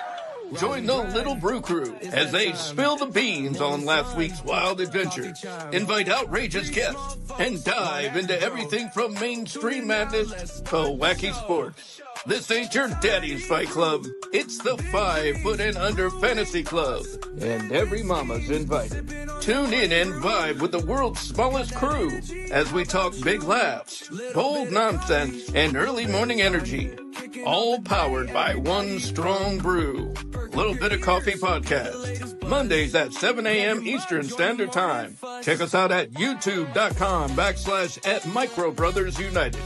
Join the Little Brew Crew as they spill the beans on last week's wild adventure, invite outrageous guests, and dive into everything from mainstream madness to wacky sports. This ain't your daddy's fight club. It's the 5 Foot and Under Fantasy Club, and every mama's invited. Tune in and vibe with the world's smallest crew as we talk big laughs, bold nonsense, and early morning energy. All powered by one strong brew. Little Bit of Coffee Podcast. Mondays at 7 a.m. Eastern Standard Time. Check us out at youtube.com/@MicroBrothersUnited.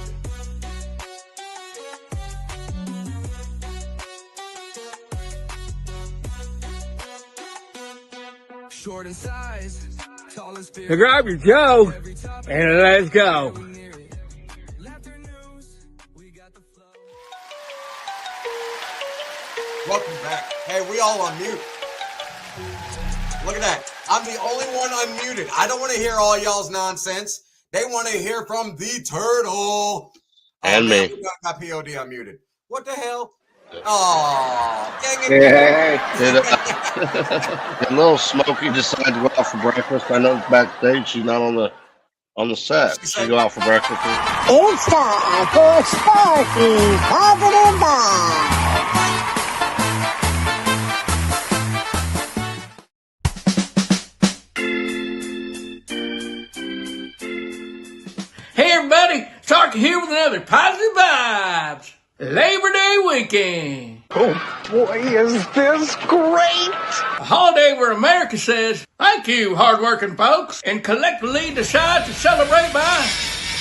Short in size, tall and Now grab your Joe and let's go. Welcome back. Hey, we all on mute. Look at that. I'm the only one unmuted. I don't want to hear all y'all's nonsense. They want to hear from the Turtle. And me. We got POD unmuted. What the hell? Oh, dang it. Hey. Did little Smokey decide to go out for breakfast? I know it's backstage. She's not on the set. She go out for breakfast. It's time for Sparky's Positive Vibe. Hey everybody, Sharky here with another Positive Vibes Labor Day weekend. Oh boy, is this great! A holiday where America says, thank you, hardworking folks, and collectively decide to celebrate by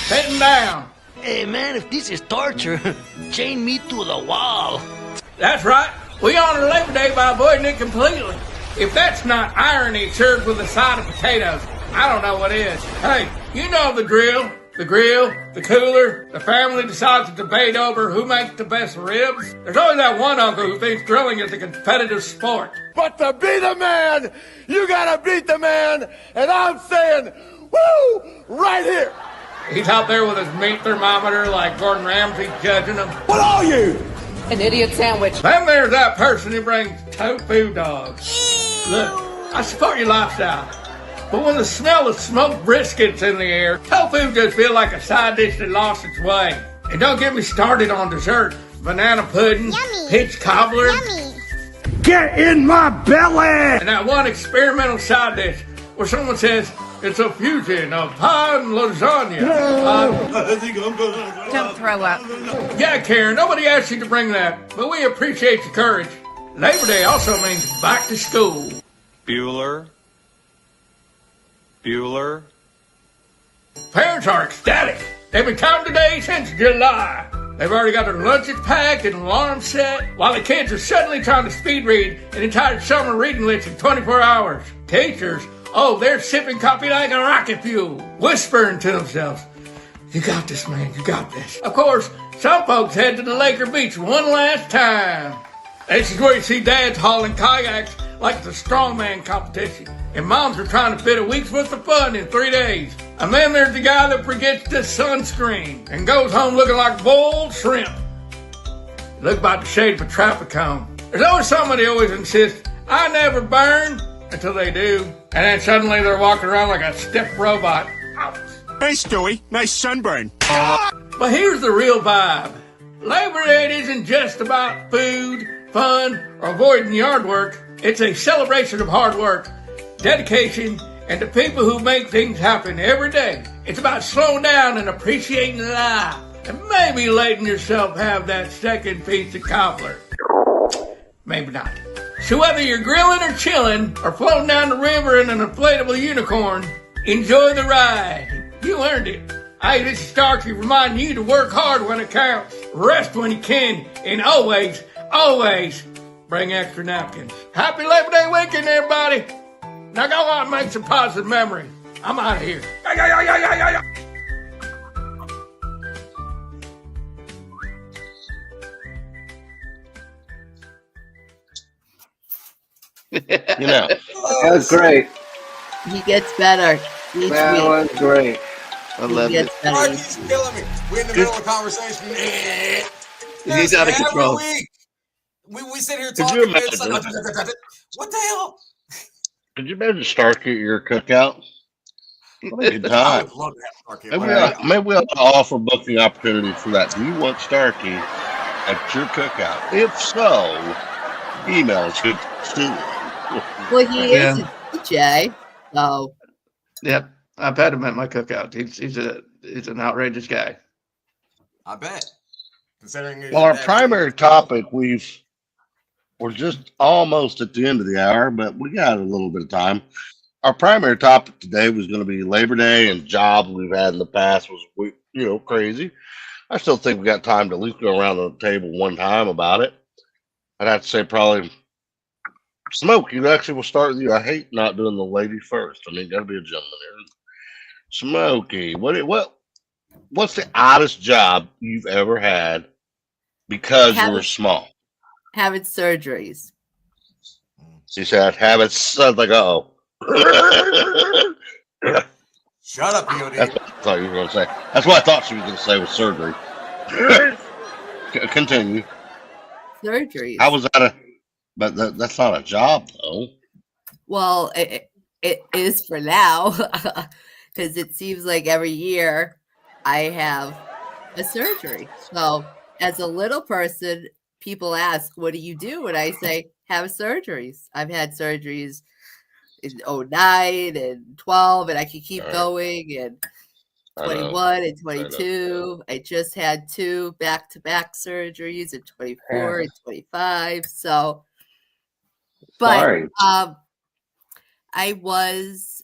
sitting down. Hey man, if this is torture, chain me to the wall. That's right, we honor Labor Day by avoiding it completely. If that's not irony served with a side of potatoes, I don't know what is. Hey, you know the drill. The grill, the cooler, the family decides to debate over who makes the best ribs. There's always that one uncle who thinks grilling is a competitive sport. But to be the man, you gotta beat the man, and I'm saying, woo, right here. He's out there with his meat thermometer like Gordon Ramsay judging him. What are you? An idiot sandwich. Then there's that person who brings tofu dogs. Look, I support your lifestyle. But when the smell of smoked brisket's in the air, tofu just feels like a side dish that lost its way. And don't get me started on dessert. Banana pudding, peach cobbler. Yummy. Get in my belly! And that one experimental side dish where someone says it's a fusion of pie and lasagna. Don't throw up. Yeah, Karen, nobody asked you to bring that, but we appreciate your courage. Labor Day also means back to school. Bueller. Parents are ecstatic. They've been counting the days since July. They've already got their lunches packed and alarms set, while the kids are suddenly trying to speed read an entire summer reading list in 24 hours. Teachers, oh, they're sipping coffee like a rocket fuel, whispering to themselves, "You got this, man, you got this." Of course, some folks head to the Laker Beach one last time. This is where you see dads hauling kayaks like the strongman competition, and moms are trying to fit a week's worth of fun in 3 days. And then there's the guy that forgets the sunscreen and goes home looking like boiled shrimp. Look about the shade of a traffic cone. There's always somebody who always insists, "I never burn," until they do. And then suddenly they're walking around like a stiff robot. Ouch. Hey, Stewie, nice sunburn. But here's the real vibe. Labor Day isn't just about food, fun, or avoiding yard work. It's a celebration of hard work, dedication, and the people who make things happen every day. It's about slowing down and appreciating life, and maybe letting yourself have that second piece of cobbler. Maybe not. So whether you're grilling or chilling, or floating down the river in an inflatable unicorn, enjoy the ride. You earned it. Hey, this is Starkey reminding you to work hard when it counts, rest when you can, and always, always bring extra napkins. Happy Labor Day weekend, everybody. Now go out and make some positive memories. I'm out of here. You know, That was great. He gets better each That week. was great. I love it. He's killing me. We're in the middle of a conversation. He's out of every control. week. We sit here Could you talking. imagine? What the hell? could you imagine Starkey at your cookout? What a good I time. would love to have Starkey. Maybe we ought to offer booking opportunities for that. Do you want Starkey at your cookout? If so, email us to Well, he is a DJ, so Yep, I've had him at my cookout. He's an outrageous guy. I bet. Considering Well, our primary topic, we're just almost at the end of the hour, but we got a little bit of time. Our primary topic today was going to be Labor Day, and jobs we've had in the past was, crazy. I still think we got time to at least go around the table one time about it. I'd have to say probably Smokey. Actually, we'll start with you. I hate not doing the lady first. I mean, got to be a gentleman here. Smokey, what's the oddest job you've ever had because you were small? having surgeries. She said, "Have it." Sounds like, uh-oh. Shut up, POD. That's what I thought you were going to say. That's what I thought she was going to say with surgery. Continue. Surgeries. How was that but that's not a job, though. Well, it is for now, because it seems like every year I have a surgery. So as a little person, people ask, "What do you do?" And I say, "Have surgeries." I've had surgeries in 09 and 12, and I can keep going, and 21 and 22. I just had 2 back-to-back surgeries in 24 and 25. So, but Sorry. I was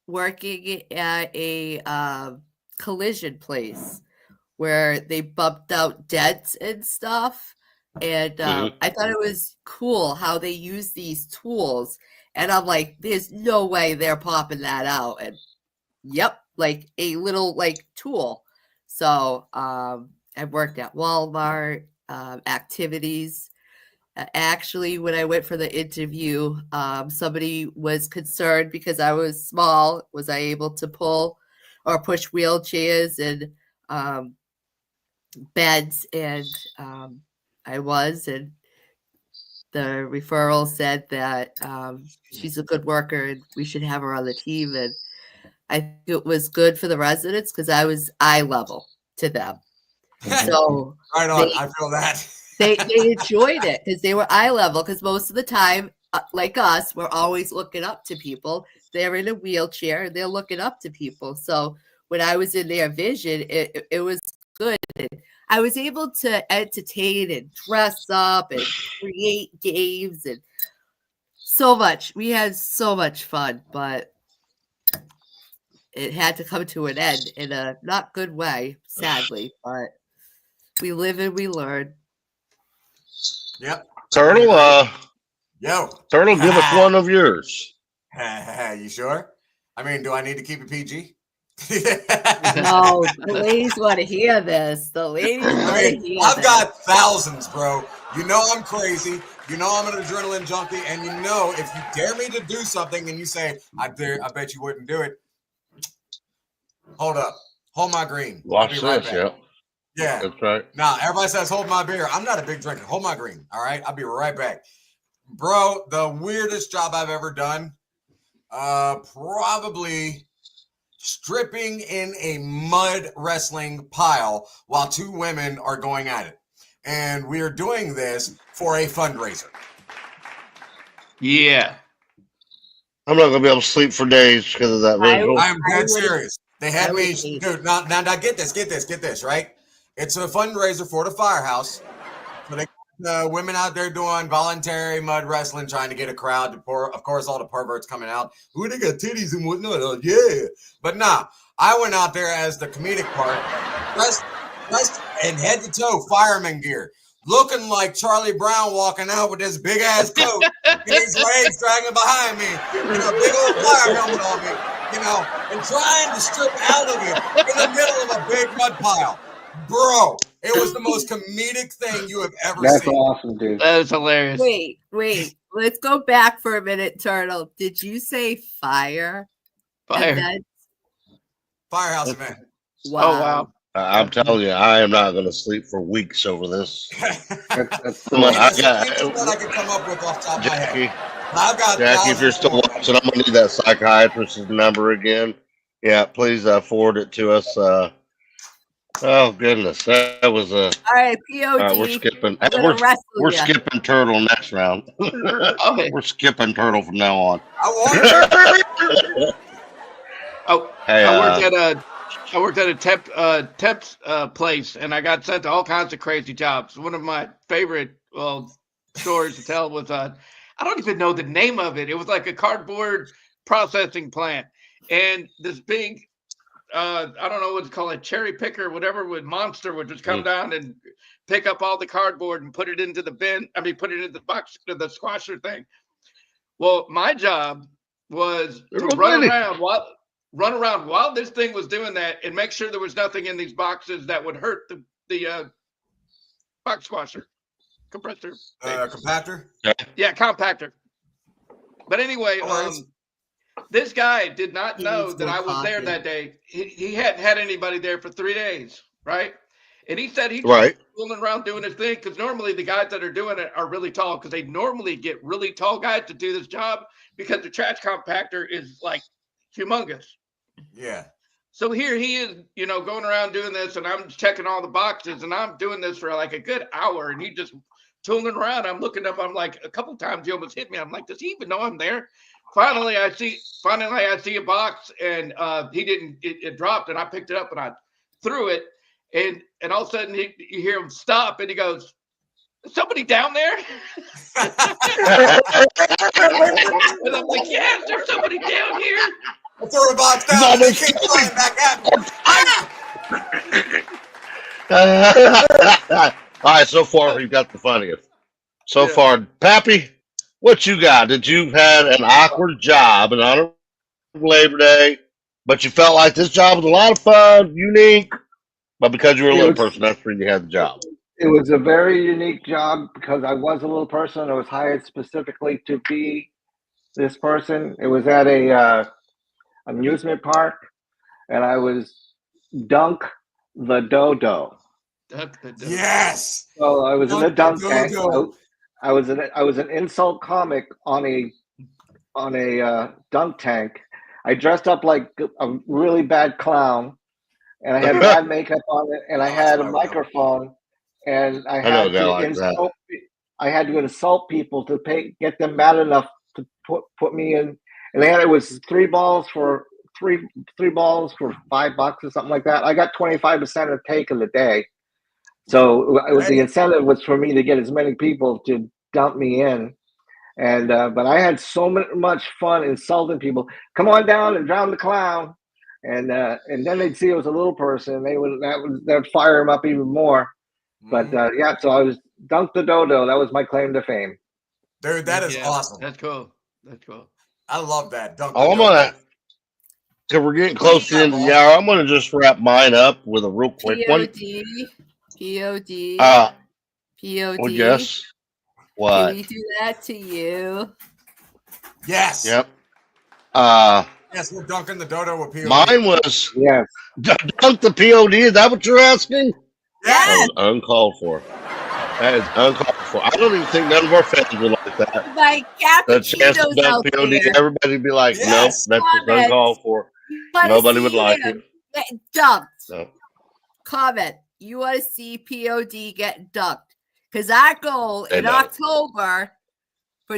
working at a collision place where they bumped out dents and stuff. And I thought it was cool how they use these tools. And I'm like, there's no way they're popping that out. And yep, like a little like tool. So I worked at Walmart, activities. Actually, when I went for the interview, somebody was concerned because I was small. Was I able to pull or push wheelchairs and beds? And I was. And the referral said that she's a good worker and we should have her on the team. And I think it was good for the residents because I was eye level to them. So right on. I feel that. they enjoyed it because they were eye level because most of the time, like us, we're always looking up to people. They're in a wheelchair and they're looking up to people. So when I was in their vision, it was good. I was able to entertain and dress up and create games and so much. We had so much fun, but it had to come to an end in a not good way, sadly. But we live and we learn. Yep. Turtle, Turtle, give us one of yours. You sure? I mean, do I need to keep it PG? No, the ladies want to hear this. The ladies want to hear I've this. got thousands, bro. You know I'm crazy. You know I'm an adrenaline junkie. And you know if you dare me to do something and you say, I bet you wouldn't do it. Hold up. Hold my green. Watch I'll be this, right back. Yeah. That's right. Now, everybody says, hold my beer. I'm not a big drinker. Hold my green. All right. I'll be right back. Bro, the weirdest job I've ever done, probably stripping in a mud wrestling pile while two women are going at it. And we are doing this for a fundraiser. Yeah. I'm not going to be able to sleep for days because of that visual. I'm dead serious. They had me, dude, now get this, right? It's a fundraiser for the firehouse. So they got women out there doing voluntary mud wrestling, trying to get a crowd to pour. Of course, all the perverts coming out. Ooh, they got titties and whatnot. Yeah. But nah, I went out there as the comedic part, dressed in head to toe fireman gear, looking like Charlie Brown walking out with this big ass coat, and his legs dragging behind me, big old fire helmet on me, and trying to strip out of it in the middle of a big mud pile. Bro, it was the most comedic thing you have ever seen. That's awesome, dude. That is hilarious. Wait. Let's go back for a minute, Turtle. Did you say fire? Fire. Firehouse event. Wow. Oh, wow. I'm telling you, I am not going to sleep for weeks over this. That's Come on, I What I could come up with off the top of my head. I've got Jackie, if you're still watching, I'm going to need that psychiatrist's number again. Yeah, please forward it to us. Oh goodness, that was a. All right, POD. All right, we're skipping. I'm gonna wrestle We're ya. skipping Turtle next round. Okay. We're skipping Turtle from now on. Hey, I worked at a Tep's place, and I got sent to all kinds of crazy jobs. One of my favorite stories to tell was I don't even know the name of it. It was like a cardboard processing plant, and this big I don't know what to call it, cherry picker, whatever, with monster would just come down and pick up all the cardboard and put it into the bin. I mean, put it into the box, the squasher thing. Well, my job was to run around while this thing was doing that and make sure there was nothing in these boxes that would hurt the box squasher compressor. Compactor? Yeah, compactor. But anyway, this guy did not know that I was there that day. He hadn't had anybody there for 3 days, right? And he said he's fooling around doing his thing because normally the guys that are doing it are really tall because they normally get really tall guys to do this job because the trash compactor is like humongous. Yeah. So here he is, going around doing this, and I'm checking all the boxes, and I'm doing this for like a good hour, and he just tooling around. I'm looking up. I'm like, a couple times he almost hit me. I'm like, does he even know I'm there? Finally, I see a box, and it dropped, and I picked it up, and I threw it, and all of a sudden you hear him stop, and he goes, "Is somebody down there?" And I'm like, "Yes, there's somebody down here." I threw a box down, and they keep flying back at me. All right, so far we've got the funniest. So Yeah. far, Pappy, what you got? Did you had an awkward job in honor of Labor Day, but you felt like this job was a lot of fun, unique, but because you were a It little was person, that's when you had the job. it was a very unique job because I was a little person. I was hired specifically to be this person. It was at a amusement park, and I was Dunk the Dodo. Yes. So I was in a Dunk the dunk tank. Dodo. I was an insult comic on a dunk tank. I dressed up like a really bad clown, and I had bad makeup on it, and I had a microphone, and I I know a had guy to like that. insult. I had to insult people to get them mad enough to put me in. And it was three balls for $5 or something like that. I got 25% of the take of the day. So it was the incentive was for me to get as many people to dump me in. And but I had so much fun insulting people. Come on down and drown the clown. And then they'd see it was a little person. That would fire them up even more. But yeah, so I was Dunk the Dodo. That was my claim to fame. Dude, that is Yeah, awesome. That's cool. That's cool. I love that. Dunk the I'm Dodo. gonna, because we're getting close to the end of the hour, I'm gonna just wrap mine up with a real quick one. POD. Well, yes. Can What? we do that to you? Yes. Yep. Yes, we're dunking the dodo with POD. Mine was yes. Dunk the POD. Is that what you're asking? Yes. That was uncalled for. That is uncalled for. I don't even think none of our fans would like that. My The chance to cappuccino's dunk out POD, there. everybody would be like, Yes. nope, that's just Comment. uncalled for. You wanna Nobody would see like him it. get dunked. No. Comment. You want to see POD get dunked? Because our goal They in know. October for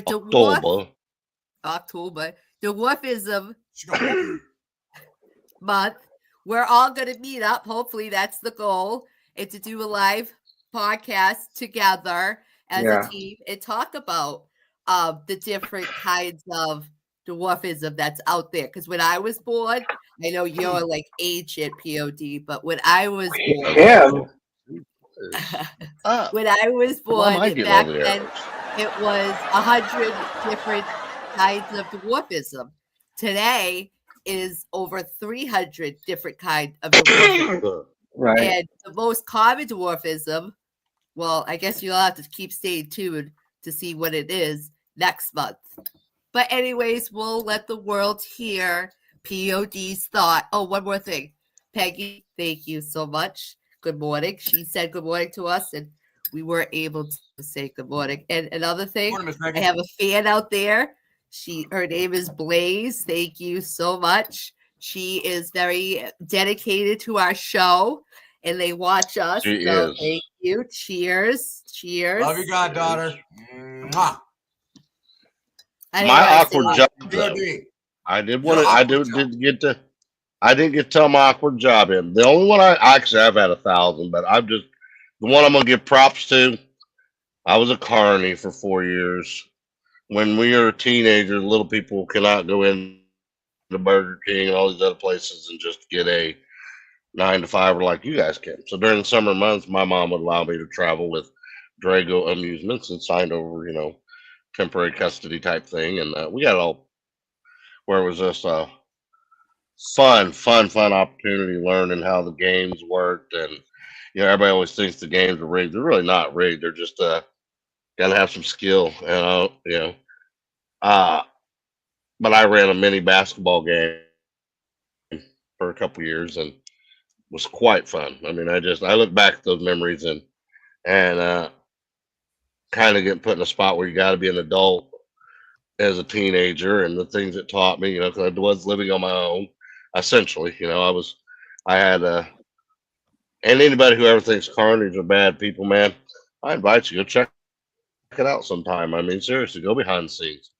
October. Dwarfism month, we're all going to meet up. Hopefully, that's the goal, and to do a live podcast together as Yeah. a team and talk about the different kinds of dwarfism that's out there. Because when I was born, I know you're like ancient POD, but when I was born, Yeah. when I was Why am born I getting back over there? then, it was 100 different kinds of dwarfism. Today is over 300 different kinds of dwarfism. Right. And the most common dwarfism, well, I guess you'll have to keep staying tuned to see what it is next month. But anyways, we'll let the world hear POD's thought. Oh, one more thing. Peggy, thank you so much. Good morning. She said good morning to us, and we were able to say good morning. And another thing, Morning, Miss Peggy. I have a fan out there. Her name is Blaze. Thank you so much. She is very dedicated to our show, and they watch us. She so is. thank you. Cheers. Cheers. Love you, goddaughter. Mwah. I didn't My wanna say awkward that. job, though. POD. I did Your want to. I awkward didn't get to. I didn't get to tell my awkward job in. The only one actually I've had 1,000, but I've just the one I'm gonna give props to. I was a carny for 4 years. When we were teenagers, little people cannot go in to Burger King and all these other places and just get a 9 to 5 like you guys can. So during the summer months, my mom would allow me to travel with Drago Amusements and signed over, temporary custody type thing, and we got it all where it was just a fun opportunity learning how the games worked. And everybody always thinks the games are rigged. They're really not rigged. They're just gotta have some skill, but I ran a mini basketball game for a couple years and was quite fun. I mean, I look back at those memories and kind of get put in a spot where you got to be an adult as a teenager, and the things it taught me, because I was living on my own, essentially. And anybody who ever thinks carnies are bad people, man, I invite you, go check it out sometime. I mean, seriously, go behind the scenes.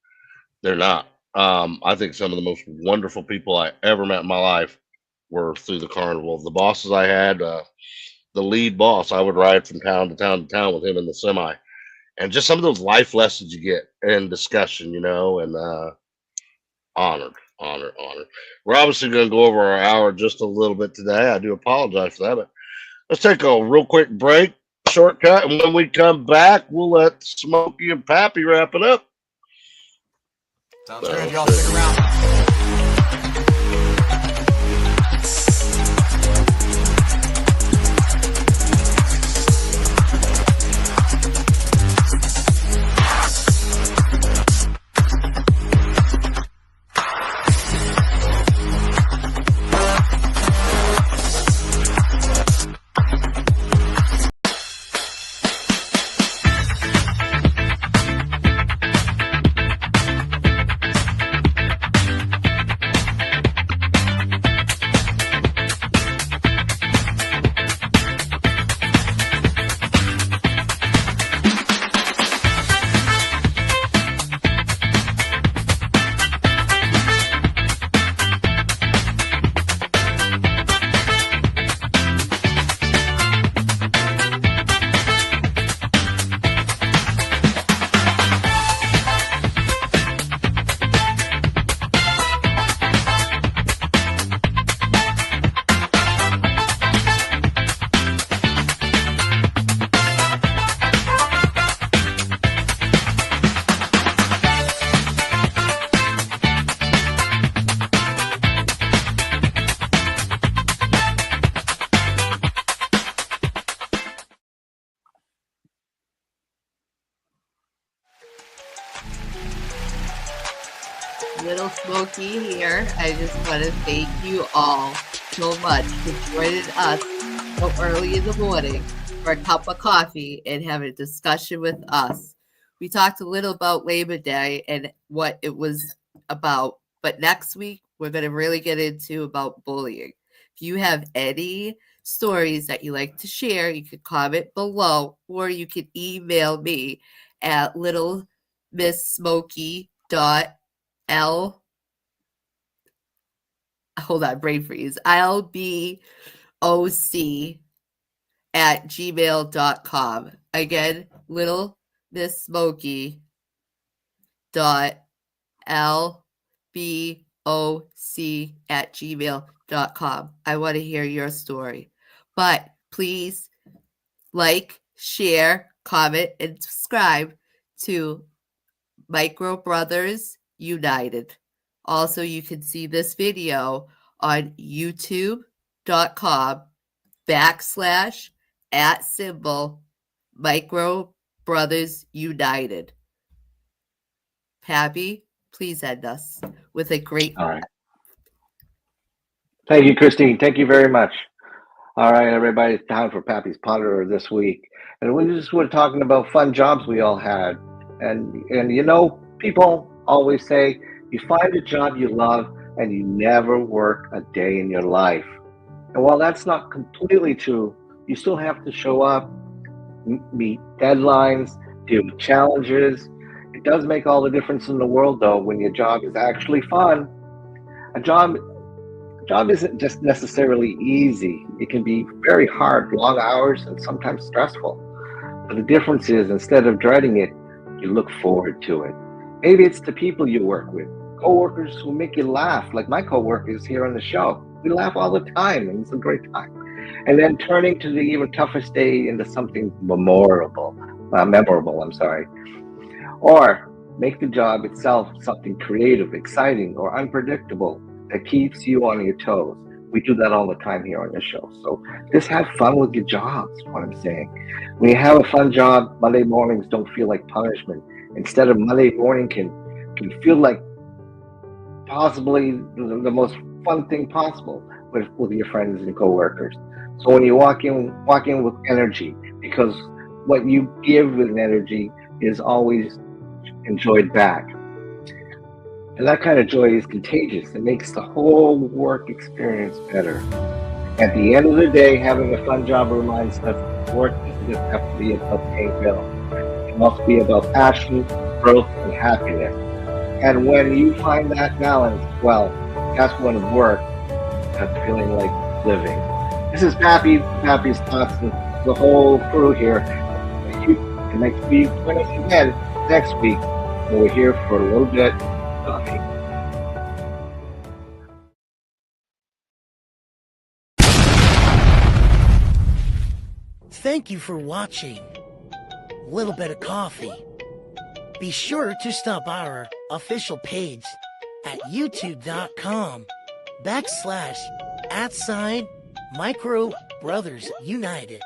They're not. I think some of the most wonderful people I ever met in my life were through the carnival. The bosses I had, the lead boss, I would ride from town to town to town with him in the semi. And just some of those life lessons you get in discussion, and honored. We're obviously going to go over our hour just a little bit today. I do apologize for that, but let's take a real quick break. shortcut, and when we come back, we'll let Smokey and Pappy wrap it up. Sounds good. Y'all stick around. Little Smokey here. I just want to thank you all so much for joining us so early in the morning for a cup of coffee and having a discussion with us. We talked a little about Labor Day and what it was about, but next week we're going to really get into about bullying. If you have any stories that you like to share, you can comment below, or you can email me at LBOC@gmail.com. Again, littlemiss.LBOC@gmail.com. I want to hear your story. But please like, share, comment, and subscribe to Micro Brothers United. Also, you can see this video on youtube.com/@ Micro Brothers United. Pappy, please end us with a great. All right. Thank you, Christine. Thank you very much. All right, everybody, it's time for Pappy's Ponder this week. And we just were talking about fun jobs we all had. And you know, people always say, you find a job you love and you never work a day in your life. And while that's not completely true, you still have to show up, meet deadlines, deal with challenges. It does make all the difference in the world, though, when your job is actually fun. A job isn't just necessarily easy. It can be very hard, long hours, and sometimes stressful. But the difference is, instead of dreading it, you look forward to it. Maybe it's the people you work with, coworkers who make you laugh, like my coworkers here on the show. We laugh all the time, and it's a great time. And then turning to the even toughest day into something memorable. Or make the job itself something creative, exciting, or unpredictable that keeps you on your toes. We do that all the time here on the show. So just have fun with your jobs, is what I'm saying. When you have a fun job, Monday mornings don't feel like punishment. Instead of Monday morning can feel like possibly the most fun thing possible with your friends and coworkers. So when you walk in with energy, because what you give with energy is always enjoyed back. And that kind of joy is contagious. It makes the whole work experience better. At the end of the day, having a fun job reminds us that work doesn't just have to be about paying bills. It must be about passion, growth, and happiness. And when you find that balance, well, that's when work has feeling like living. This is Pappy's Thoughts, and the whole crew here. And next week, join us again next week when we're here for a little bit of coffee. Thank you for watching Little Bit of Coffee. Be sure to stop by our official page at youtube.com/@Micro Brothers United.